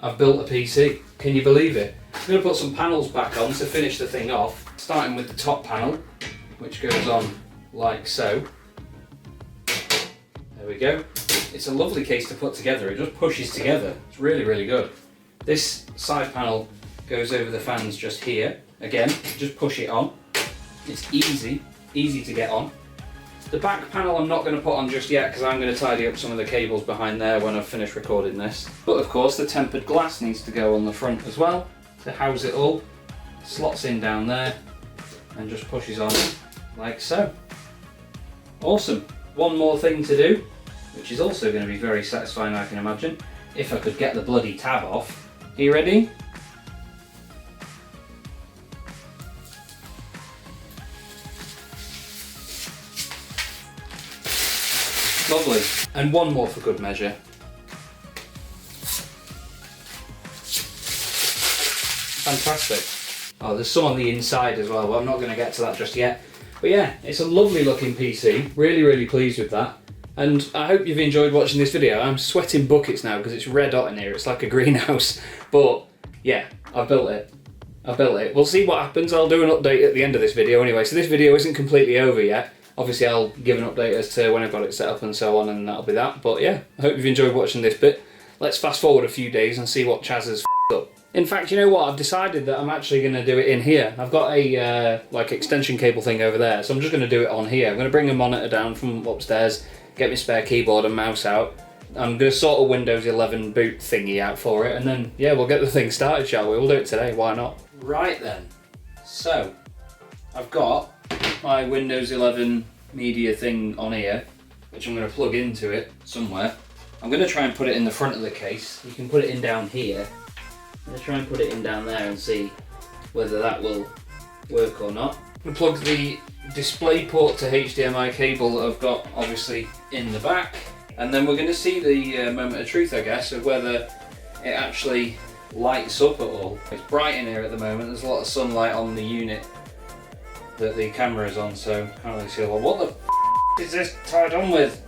I've built a PC. Can you believe it? I'm going to put some panels back on to finish the thing off, starting with the top panel, which goes on like so. There we go. It's a lovely case to put together. It just pushes together. It's really, really good. This side panel goes over the fans just here. Again, just push it on. It's easy to get on. The back panel I'm not going to put on just yet because I'm going to tidy up some of the cables behind there when I've finished recording this. But of course the tempered glass needs to go on the front as well to house it all. Slots in down there and just pushes on like so. Awesome. One more thing to do, which is also going to be very satisfying, I can imagine, if I could get the bloody tab off. Are you ready? Lovely. And one more for good measure. Fantastic. Oh, there's some on the inside as well, but I'm not going to get to that just yet. But yeah, it's a lovely looking PC. Really, really pleased with that. And I hope you've enjoyed watching this video. I'm sweating buckets now because it's red hot in here. It's like a greenhouse. But yeah, I built it. We'll see what happens. I'll do an update at the end of this video anyway. So this video isn't completely over yet. Obviously I'll give an update as to when I've got it set up and so on, and that'll be that. But yeah, I hope you've enjoyed watching this bit. Let's fast forward a few days and see what Chaz has f***ed up. In fact, you know what? I've decided that I'm actually going to do it in here. I've got a like extension cable thing over there, so I'm just going to do it on here. I'm going to bring a monitor down from upstairs, get my spare keyboard and mouse out. I'm going to sort a Windows 11 boot thingy out for it, and then yeah, we'll get the thing started, shall we? We'll do it today, why not? Right then, so I've got my Windows 11 media thing on here, which I'm going to plug into it somewhere. I'm going to try and put it in the front of the case. You can put it in down here. I'm going to try and put it in down there and see whether that will work or not. I'm going to plug the display port to HDMI cable that I've got obviously in the back, and then we're going to see the moment of truth, I guess, of whether it actually lights up at all. It's bright in here at the moment. There's a lot of sunlight on the unit that the camera is on, so I can't really see. Well, what the f is this tied on with?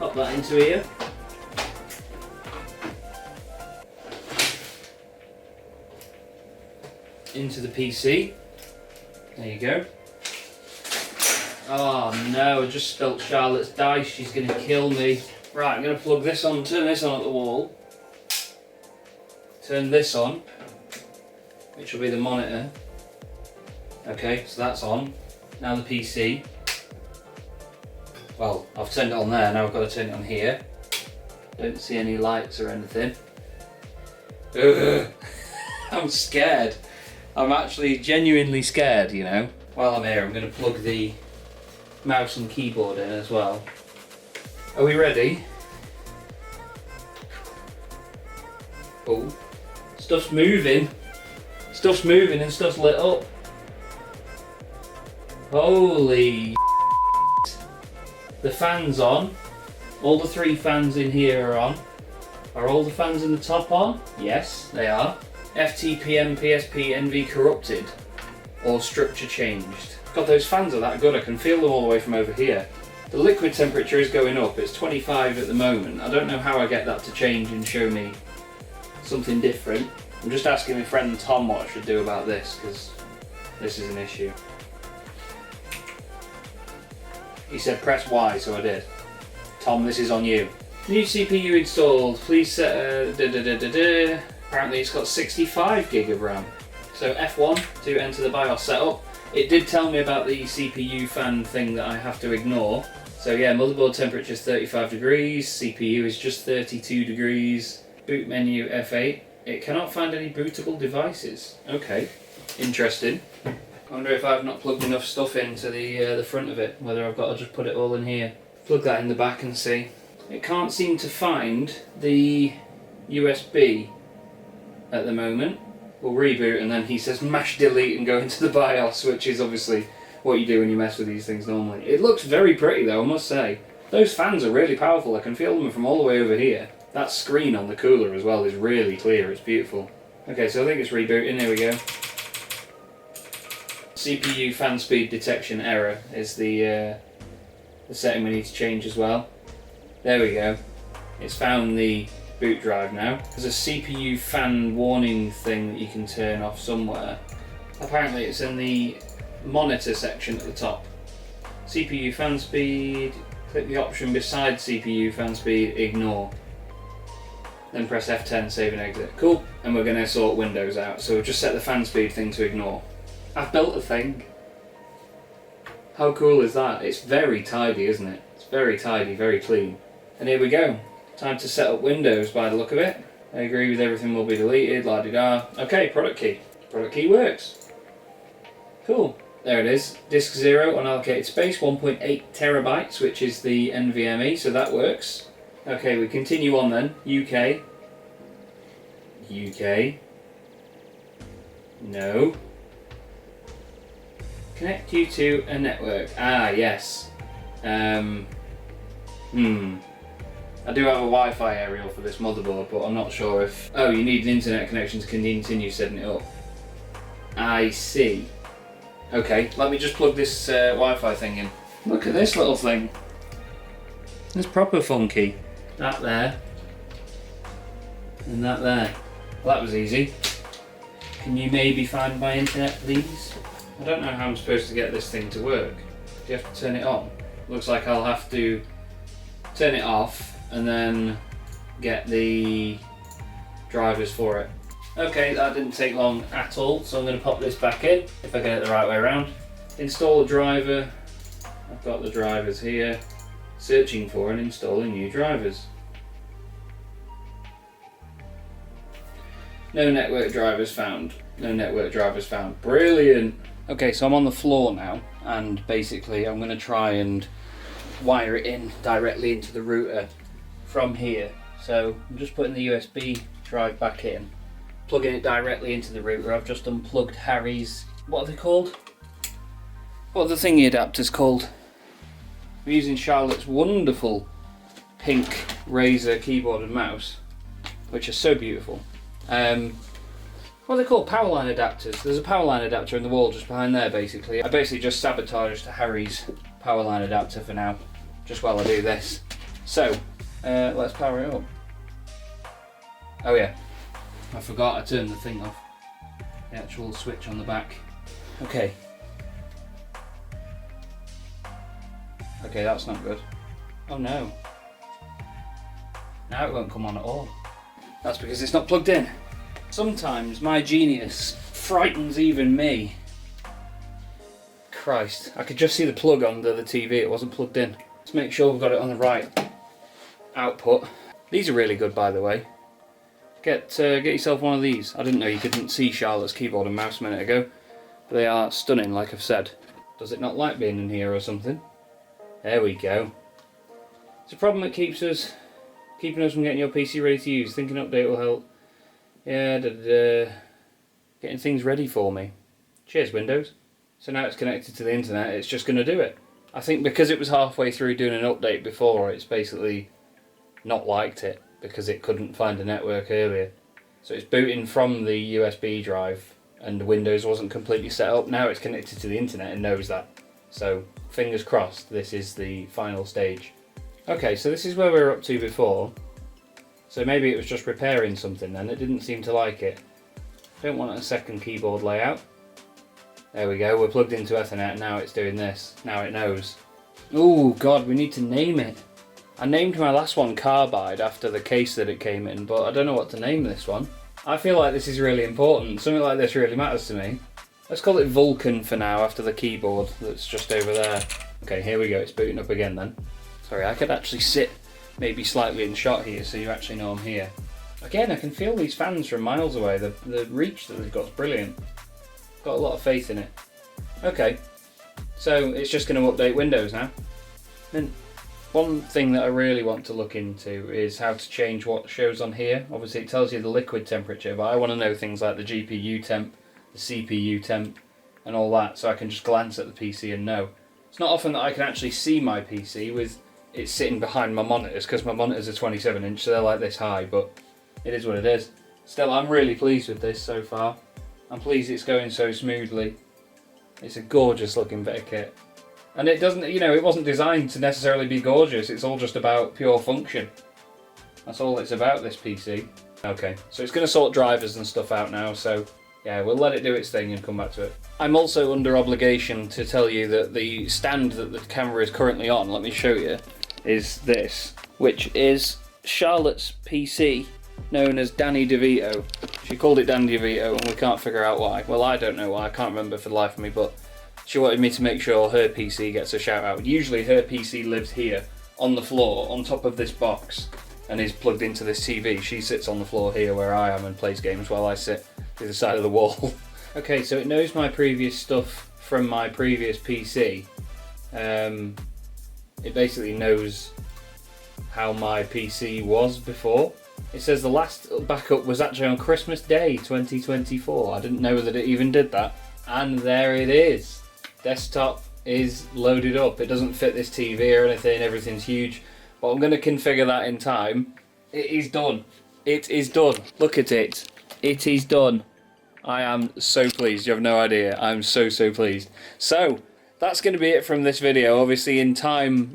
Pop that into here. Into the PC. There you go. Oh no, I just spilt Charlotte's dice. She's going to kill me. Right, I'm going to plug this on, turn this on at the wall. Turn this on, which will be the monitor. Okay, so that's on. Now the PC. Well, I've turned it on there, now I've got to turn it on here. Don't see any lights or anything. Ugh. I'm scared. I'm actually genuinely scared, you know. While I'm here, I'm going to plug the mouse and keyboard in as well. Are we ready? Oh, stuff's moving. Stuff's moving and stuff's lit up. Holy the fan's on. All the 3 fans in here are on. Are all the fans in the top on? Yes, they are. FTPM, PSP, NV corrupted or structure changed. God, those fans are that good. I can feel them all the way from over here. The liquid temperature is going up. It's 25 at the moment. I don't know how I get that to change and show me something different. I'm just asking my friend Tom what I should do about this, because this is an issue. He said press Y, so I did. Tom, this is on you. New CPU installed. Please set Apparently it's got 65 gig of RAM. So F1 to enter the BIOS setup. It did tell me about the CPU fan thing that I have to ignore. So yeah, motherboard temperature is 35 degrees, CPU is just 32 degrees, boot menu F8. It cannot find any bootable devices. Okay, interesting. I wonder if I've not plugged enough stuff into the front of it, whether I've got to just put it all in here. Plug that in the back and see. It can't seem to find the USB at the moment. We'll reboot and then he says mash delete and go into the BIOS, which is obviously what you do when you mess with these things normally. It looks very pretty though, I must say. Those fans are really powerful. I can feel them from all the way over here. That screen on the cooler as well is really clear, it's beautiful. Okay, so I think it's rebooting, here we go. CPU fan speed detection error is the setting we need to change as well. There we go. It's found the boot drive now. There's a CPU fan warning thing that you can turn off somewhere. Apparently it's in the monitor section at the top. CPU fan speed Click the option beside CPU fan speed, ignore. Then press F10, save and exit. Cool, and we're going to sort Windows out. So we'll just set the fan speed thing to ignore. I've built a thing. How cool is that? It's very tidy, isn't it? It's very tidy, very clean. And here we go. Time to set up Windows by the look of it. I agree with everything will be deleted, la-di-da. Okay, product key. Product key works. Cool. There it is. Disk 0 unallocated space, 1.8 terabytes, which is the NVMe, so that works. Okay, we continue on then. UK. UK. No. Connect you to a network. Ah, yes. I do have a Wi-Fi aerial for this motherboard, but I'm not sure if... Oh, you need an internet connection to continue setting it up. I see. Okay, let me just plug this Wi-Fi thing in. Look at this little thing. It's proper funky. That there. And that there. Well, that was easy. Can you maybe find my internet, please? I don't know how I'm supposed to get this thing to work. Do you have to turn it on? Looks like I'll have to turn it off and then get the drivers for it. Okay, that didn't take long at all, so I'm going to pop this back in, if I get it the right way around. Install a driver. I've got the drivers here. Searching for and installing new drivers. No network drivers found. No network drivers found. Brilliant! Okay, so I'm on the floor now, and basically I'm going to try and wire it in directly into the router from here. So I'm just putting the USB drive back in, plugging it directly into the router. I've just unplugged Harry's, what are they called? What are the thingy adapters called? I'm using Charlotte's wonderful pink Razer keyboard and mouse, which are so beautiful. What are they called? Power line adapters. There's a power line adapter in the wall just behind there, basically. I basically just sabotaged Harry's power line adapter for now, just while I do this. So, let's power it up. Oh yeah, I forgot I turned the thing off. The actual switch on the back. Okay. Okay, that's not good. Oh no. Now it won't come on at all. That's because it's not plugged in. Sometimes my genius frightens even me. Christ, I could just see the plug under the TV, it wasn't plugged in. Let's make sure we've got it on the right output. These are really good, by the way. Get yourself one of these. I didn't know you couldn't see Charlotte's keyboard and mouse a minute ago, but they are stunning, like I've said. Does it not like being in here or something? There we go. It's a problem that keeping us from getting your PC ready to use. Think an update will help. Yeah, getting things ready for me. Cheers, Windows. So now it's connected to the internet, it's just going to do it. I think because it was halfway through doing an update before, it's basically not liked it because it couldn't find a network earlier. So it's booting from the USB drive and the Windows wasn't completely set up. Now it's connected to the internet and knows that. So fingers crossed, this is the final stage. Okay, so this is where we were up to before. So maybe it was just repairing something then, it didn't seem to like it. Don't want a second keyboard layout. There we go, we're plugged into Ethernet, now it's doing this. Now it knows. Oh god, we need to name it. I named my last one Carbide after the case that it came in, but I don't know what to name this one. I feel like this is really important, something like this really matters to me. Let's call it Vulcan for now, after the keyboard that's just over there. Okay, here we go, it's booting up again then. Sorry, I could actually sit maybe slightly in shot here so you actually know I'm here. Again, I can feel these fans from miles away. The reach that they've got is brilliant. Got a lot of faith in it. Okay, so it's just going to update Windows now. Then one thing that I really want to look into is how to change what shows on here. Obviously it tells you the liquid temperature, but I want to know things like the GPU temp, the CPU temp, and all that, so I can just glance at the PC and know. It's not often that I can actually see my PC with it sitting behind my monitors, because my monitors are 27 inch, so they're like this high, but it is what it is. Still, I'm really pleased with this so far. I'm pleased it's going so smoothly. It's a gorgeous looking bit of kit. And it doesn't, you know, it wasn't designed to necessarily be gorgeous, it's all just about pure function. That's all it's about, this PC. Okay, so it's going to sort drivers and stuff out now, so yeah, we'll let it do its thing and come back to it. I'm also under obligation to tell you that the stand that the camera is currently on, let me show you, is this, which is Charlotte's PC, known as Danny DeVito. She called it Danny DeVito and we can't figure out why. Well, I don't know why, I can't remember for the life of me, but she wanted me to make sure her PC gets a shout out. Usually her PC lives here on the floor, on top of this box, and is plugged into this TV. She sits on the floor here where I am and plays games while I sit to the side of the wall. Okay, so it knows my previous stuff from my previous PC. It basically knows how my PC was before. It says the last backup was actually on Christmas Day 2024. I didn't know that it even did that. And there it is. Desktop is loaded up. It doesn't fit this TV or anything, everything's huge. But I'm going to configure that in time. It is done. It is done. Look at it. It is done. I am so pleased. You have no idea. I'm so pleased. So, that's going to be it from this video. Obviously in time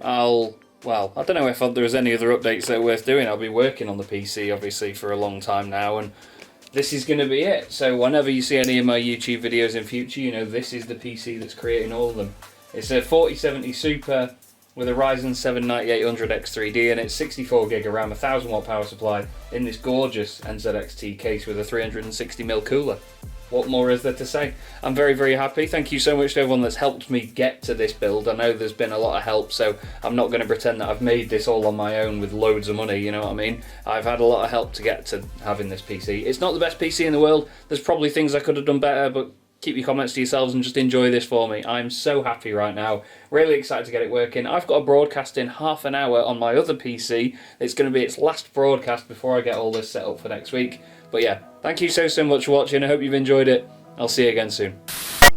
well, I don't know if there's any other updates that are worth doing. I'll be working on the PC obviously for a long time now, and this is going to be it. So whenever you see any of my YouTube videos in future, you know this is the PC that's creating all of them. It's a 4070 Super with a Ryzen 7 9800X3D, and it's 64GB of RAM, 1000W power supply in this gorgeous NZXT case with a 360mm cooler. What more is there to say? I'm very happy. Thank you so much to everyone that's helped me get to this build. I know there's been a lot of help, so I'm not going to pretend that I've made this all on my own with loads of money, you know what I mean? I've had a lot of help to get to having this PC. It's not the best PC in the world. There's probably things I could have done better, but keep your comments to yourselves and just enjoy this for me. I'm so happy right now. Really excited to get it working. I've got a broadcast in half an hour on my other PC. It's going to be its last broadcast before I get all this set up for next week. But yeah, thank you so much for watching. I hope you've enjoyed it. I'll see you again soon.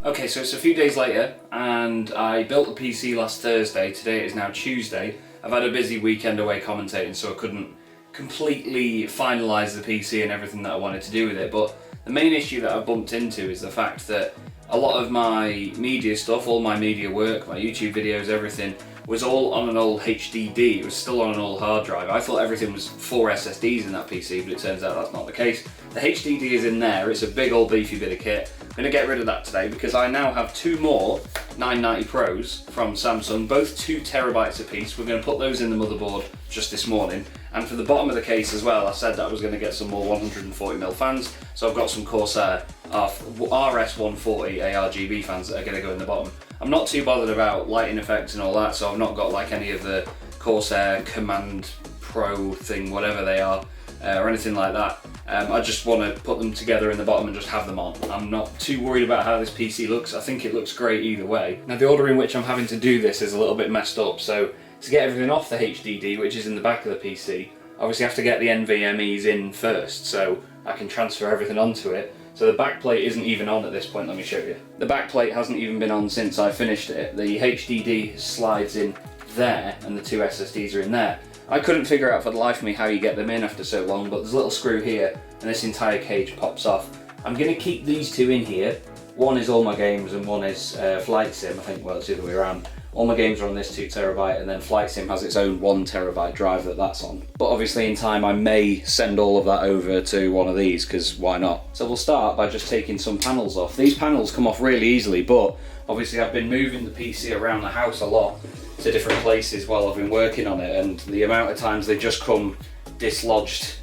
Okay, so it's a few days later, and I built the PC last Thursday. Today is now Tuesday. I've had a busy weekend away commentating, so I couldn't completely finalise the PC and everything that I wanted to do with it. But the main issue that I've bumped into is the fact that a lot of my media stuff, all my media work, my YouTube videos, everything, was all on an old HDD. It was still on an old hard drive. I thought everything was 4 SSDs in that PC, but it turns out that's not the case. The HDD is in there. It's a big old beefy bit of kit. I'm going to get rid of that today because I now have 2 more 990 Pros from Samsung, both 2TB apiece. We're going to put those in the motherboard just this morning. And for the bottom of the case as well, I said that I was going to get some more 140mm fans. So I've got some Corsair RS140 ARGB fans that are going to go in the bottom. I'm not too bothered about lighting effects and all that, so I've not got like any of the Corsair Command Pro thing, whatever they are, or anything like that. I just want to put them together in the bottom and just have them on. I'm not too worried about how this PC looks. I think it looks great either way. Now the order in which I'm having to do this is a little bit messed up, so to get everything off the HDD, which is in the back of the PC, obviously I have to get the NVMEs in first so I can transfer everything onto it. So the back plate isn't even on at this point, let me show you. The back plate hasn't even been on since I finished it. The HDD slides in there and the 2 SSDs are in there. I couldn't figure out for the life of me how you get them in after so long, but there's a little screw here and this entire cage pops off. I'm going to keep these 2 in here. One is all my games and one is Flight Sim. I think, well, it's the other way around. All my games are on this 2TB and then Flight Sim has its own 1TB drive that's on. But obviously in time I may send all of that over to one of these, because why not? So we'll start by just taking some panels off. These panels come off really easily, but obviously I've been moving the PC around the house a lot to different places while I've been working on it, and the amount of times they just come dislodged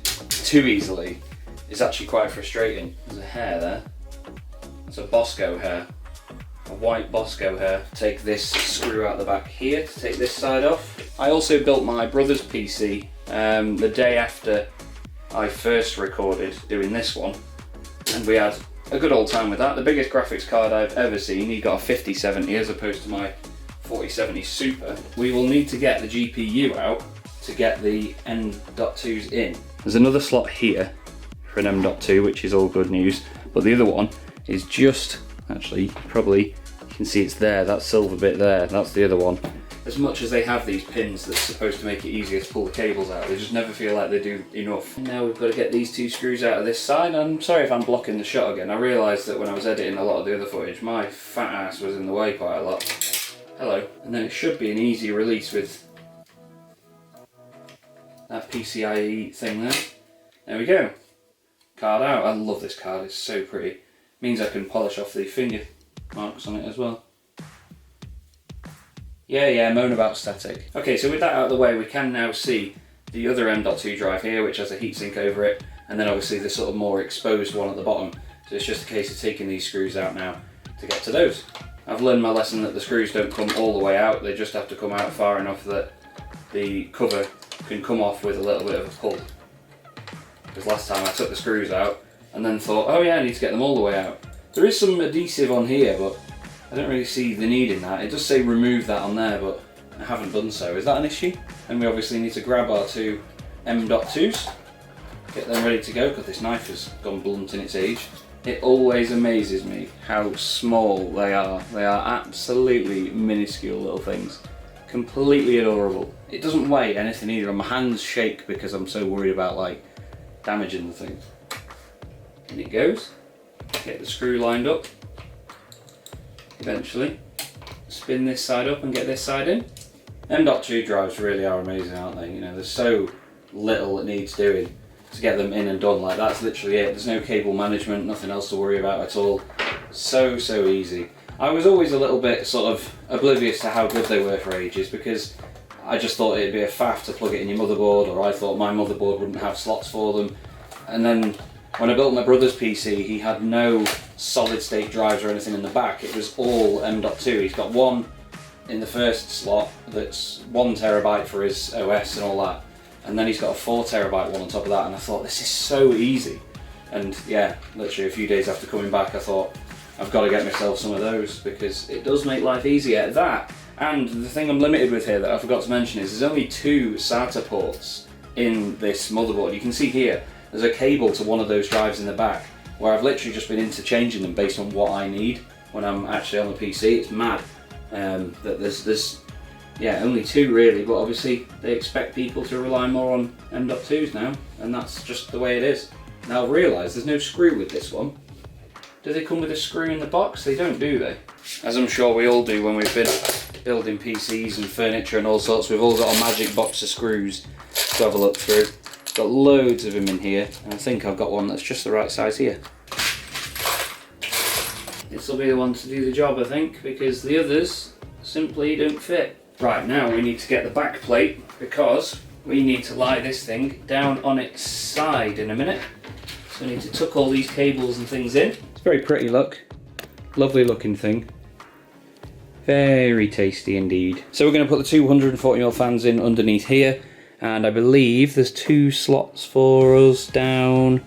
too easily is actually quite frustrating. There's a hair there. It's a Bosco hair. A white Bosco hair. Take this screw out the back here to take this side off. I also built my brother's PC the day after I first recorded doing this one, and we had a good old time with that. The biggest graphics card I've ever seen. He got a 5070 as opposed to my 4070 Super. We will need to get the GPU out to get the M.2s in. There's another slot here for an M.2, which is all good news, but the other one is just, actually, probably, you can see it's there, that silver bit there, that's the other one. As much as they have these pins that's supposed to make it easier to pull the cables out, they just never feel like they do enough. Now we've got to get these 2 screws out of this side. I'm sorry if I'm blocking the shot again. I realised that when I was editing a lot of the other footage, my fat ass was in the way quite a lot. Hello. And then it should be an easy release with that PCIe thing there. There we go. Card out. I love this card, it's so pretty. Means I can polish off the finger marks on it as well. Yeah, moan about static. Okay, so with that out of the way, we can now see the other M.2 drive here, which has a heatsink over it, and then obviously the sort of more exposed one at the bottom. So it's just a case of taking these screws out now to get to those. I've learned my lesson that the screws don't come all the way out, they just have to come out far enough that the cover can come off with a little bit of a pull. Because last time I took the screws out and then thought, oh yeah, I need to get them all the way out. There is some adhesive on here, but I don't really see the need in that. It does say remove that on there, but I haven't done so. Is that an issue? And we obviously need to grab our two M.2s, get them ready to go, because this knife has gone blunt in its age. It always amazes me how small they are. They are absolutely minuscule little things. Completely adorable. It doesn't weigh anything either, and my hands shake because I'm so worried about like damaging the thing. And it goes. Get the screw lined up. Eventually spin this side up and get this side in. M.2 drives really are amazing, aren't they? You know, there's so little that needs doing to get them in and done. Like, that's literally it. There's no cable management, nothing else to worry about at all. So easy. I was always a little bit sort of oblivious to how good they were for ages, because I just thought it'd be a faff to plug it in your motherboard, or I thought my motherboard wouldn't have slots for them. And then when I built my brother's PC, he had no solid state drives or anything in the back. It was all M.2. He's got one in the first slot that's 1 terabyte for his OS and all that. And then he's got a 4 terabyte one on top of that. And I thought, this is so easy. And yeah, literally a few days after coming back, I thought, I've got to get myself some of those, because it does make life easier. That, and the thing I'm limited with here that I forgot to mention is there's only 2 SATA ports in this motherboard. You can see here, there's a cable to one of those drives in the back, where I've literally just been interchanging them based on what I need when I'm actually on the PC. It's mad that there's yeah, only 2 really, but obviously they expect people to rely more on M.2s now, and that's just the way it is. Now I've realised there's no screw with this one. Do they come with a screw in the box? They don't, do they? As I'm sure we all do when we've been building PCs and furniture and all sorts, we've all got a magic box of screws to have a look through. Got loads of them in here, and I think I've got one that's just the right size here. This will be the one to do the job, I think, because the others simply don't fit. Right, now we need to get the back plate, because we need to lie this thing down on its side in a minute. So we need to tuck all these cables and things in. It's a very pretty look. Lovely looking thing. Very tasty indeed. So we're going to put the 240mm fans in underneath here. And I believe there's 2 slots for us down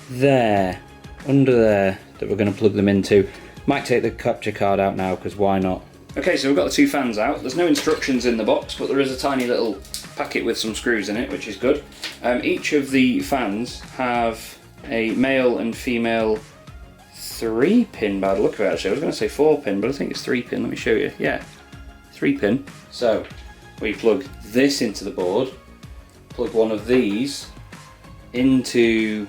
there, under there, that we're going to plug them into. Might take the capture card out now, because why not? Okay, so we've got the 2 fans out. There's no instructions in the box, but there is a tiny little packet with some screws in it, which is good. Each of the fans have a male and female 3-pin by the look of it, actually. I was going to say 4-pin, but I think it's 3-pin. Let me show you. Yeah, 3-pin. So we plug this into the board, plug one of these into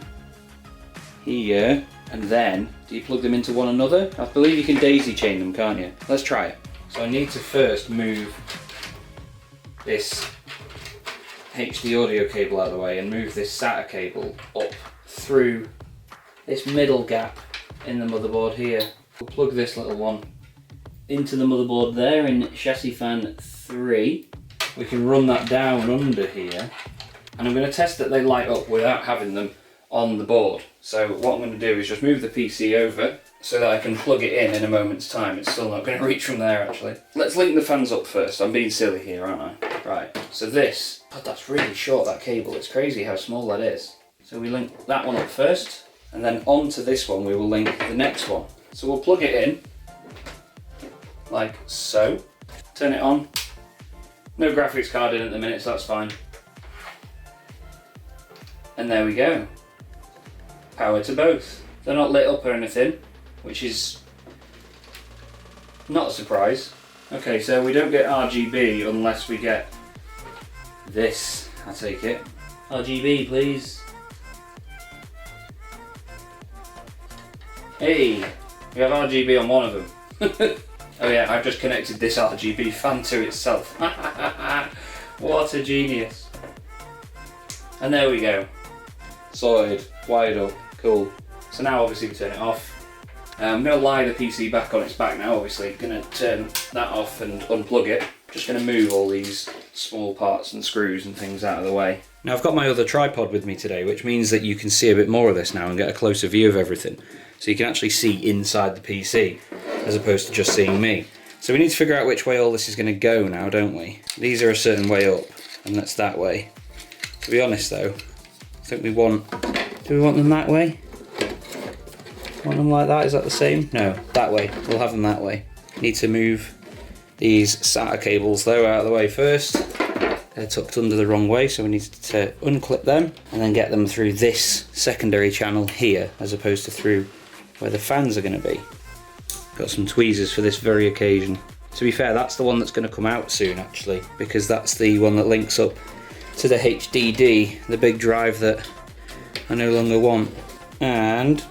here, and then do you plug them into one another? I believe you can daisy chain them, can't you? Let's try it. So I need to first move this HD audio cable out of the way and move this SATA cable up through this middle gap in the motherboard here. We'll plug this little one into the motherboard there in chassis fan 3. We can run that down under here, and I'm going to test that they light up without having them on the board. So what I'm going to do is just move the PC over so that I can plug it in a moment's time. It's still not going to reach from there, actually. Let's link the fans up first. I'm being silly here, aren't I? Right, so this, God, that's really short, that cable. It's crazy how small that is. So we link that one up first, and then onto this one we will link the next one. So we'll plug it in, like so. Turn it on. No graphics card in at the minute, so that's fine. And there we go. Power to both. They're not lit up or anything, which is not a surprise. Okay, so we don't get RGB unless we get this, I take it. RGB, please. Hey, we have RGB on one of them. Oh yeah, I've just connected this RGB fan to itself. What a genius. And there we go. Sorted, wired up, cool. So now obviously we turn it off. I'm going to lie the PC back on its back now, obviously. Going to turn that off and unplug it. Just going to move all these small parts and screws and things out of the way. Now I've got my other tripod with me today, which means that you can see a bit more of this now and get a closer view of everything. So you can actually see inside the PC, as opposed to just seeing me. So we need to figure out which way all this is going to go now, don't we? These are a certain way up, and that's that way. To be honest though, I think we want... Do we want them that way? Want them like that? Is that the same? No, that way. We'll have them that way. Need to move these SATA cables though out of the way first. They're tucked under the wrong way, so we need to unclip them and then get them through this secondary channel here, as opposed to through where the fans are going to be. Got some tweezers for this very occasion. To be fair, that's the one that's going to come out soon actually, because that's the one that links up to the HDD, the big drive that I no longer want. And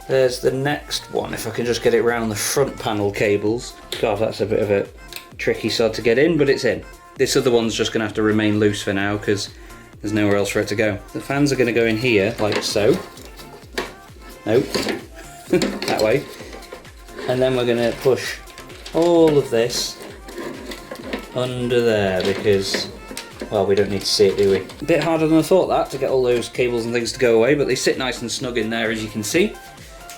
there's the next one, if I can just get it round the front panel cables. God, that's a bit of a tricky sod to get in, but it's in. This other one's just going to have to remain loose for now because there's nowhere else for it to go. The fans are going to go in here, like so. Nope. That way. And then we're going to push all of this under there because, well, we don't need to see it, do we? A bit harder than I thought that, to get all those cables and things to go away, but they sit nice and snug in there, as you can see.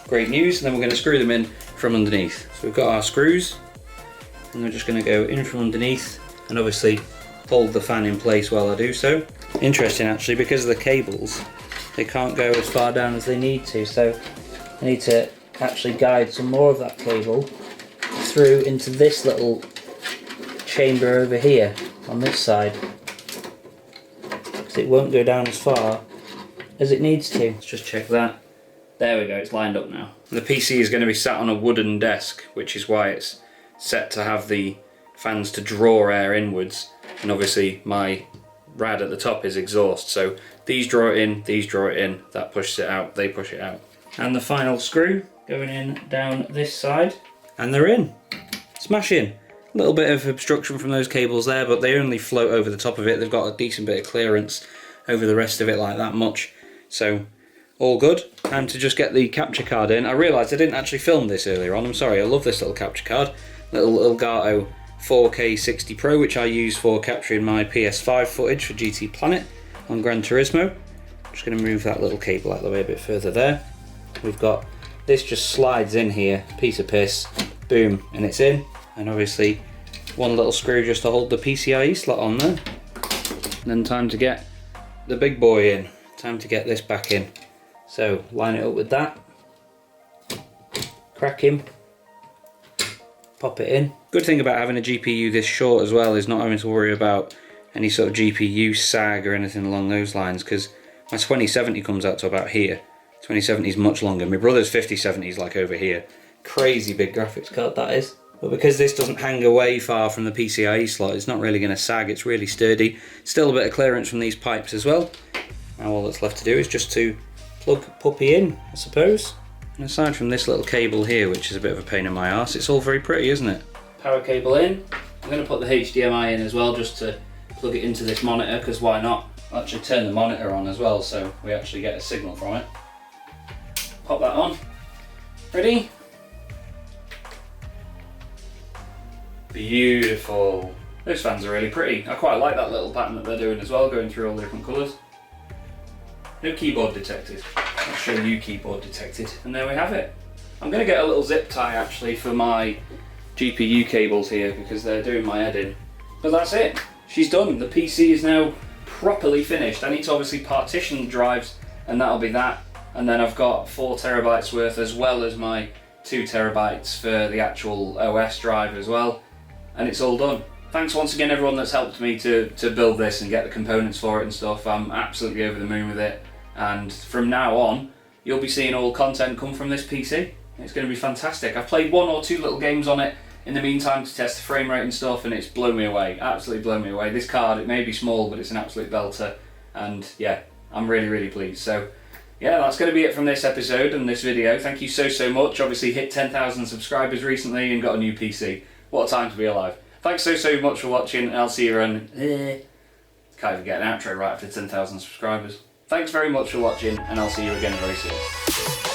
Great news. And then we're going to screw them in from underneath. So we've got our screws, and we're just going to go in from underneath and obviously hold the fan in place while I do so. Interesting actually, because of the cables, they can't go as far down as they need to, so I need to actually guide some more of that cable through into this little chamber over here on this side, because it won't go down as far as it needs to. Let's just check that. There we go, it's lined up now. The PC is going to be sat on a wooden desk, which is why it's set to have the fans to draw air inwards, and obviously my rad at the top is exhaust, so these draw it in, that pushes it out, they push it out. And the final screw going in down this side, and they're in. Smashing. A little bit of obstruction from those cables there, but they only float over the top of it. They've got a decent bit of clearance over the rest of it, like that much, so all good. Time to just get the capture card in. I realised I didn't actually film this earlier on, I'm sorry. I love this little capture card, little Elgato 4K 60 Pro, which I use for capturing my PS5 footage for GT Planet on Gran Turismo. I'm just going to move that little cable out of the way a bit further there. We've got this, just slides in here, piece of piss, boom, and it's in. And obviously one little screw just to hold the PCIe slot on there. And then time to get the big boy in, time to get this back in. So line it up with that, crack him, pop it in. Good thing about having a GPU this short as well is not having to worry about any sort of GPU sag or anything along those lines, because my 2070 comes out to about here. 2070 is much longer. My brother's 5070 is like over here. Crazy big graphics card that is. But because this doesn't hang away far from the PCIe slot, it's not really going to sag, it's really sturdy. Still a bit of clearance from these pipes as well. Now all that's left to do is just to plug puppy in, I suppose. And aside from this little cable here, which is a bit of a pain in my arse, it's all very pretty, isn't it? Power cable in. I'm going to put the HDMI in as well, just to plug it into this monitor, because why not? I'll actually turn the monitor on as well, so we actually get a signal from it. Pop that on. Ready? Beautiful. Those fans are really pretty. I quite like that little pattern that they're doing as well, going through all the different colours. No keyboard detected. I'll show you keyboard detected. And there we have it. I'm going to get a little zip tie actually for my GPU cables here, because they're doing my head in. But that's it. She's done. The PC is now properly finished. I need to obviously partition the drives, and that'll be that. And then I've got 4 terabytes worth, as well as my 2 terabytes for the actual OS drive as well. And it's all done. Thanks once again everyone that's helped me to build this and get the components for it and stuff. I'm absolutely over the moon with it. And from now on, you'll be seeing all content come from this PC. It's going to be fantastic. I've played 1 or 2 little games on it in the meantime to test the frame rate and stuff, and it's blown me away. Absolutely blown me away. This card, it may be small, but it's an absolute belter. And yeah, I'm really, really pleased. So yeah, that's going to be it from this episode and this video. Thank you so much. Obviously hit 10,000 subscribers recently and got a new PC. What a time to be alive. Thanks so much for watching, and I'll see you around. Can't even get an outro right after 10,000 subscribers. Thanks very much for watching, and I'll see you again very soon.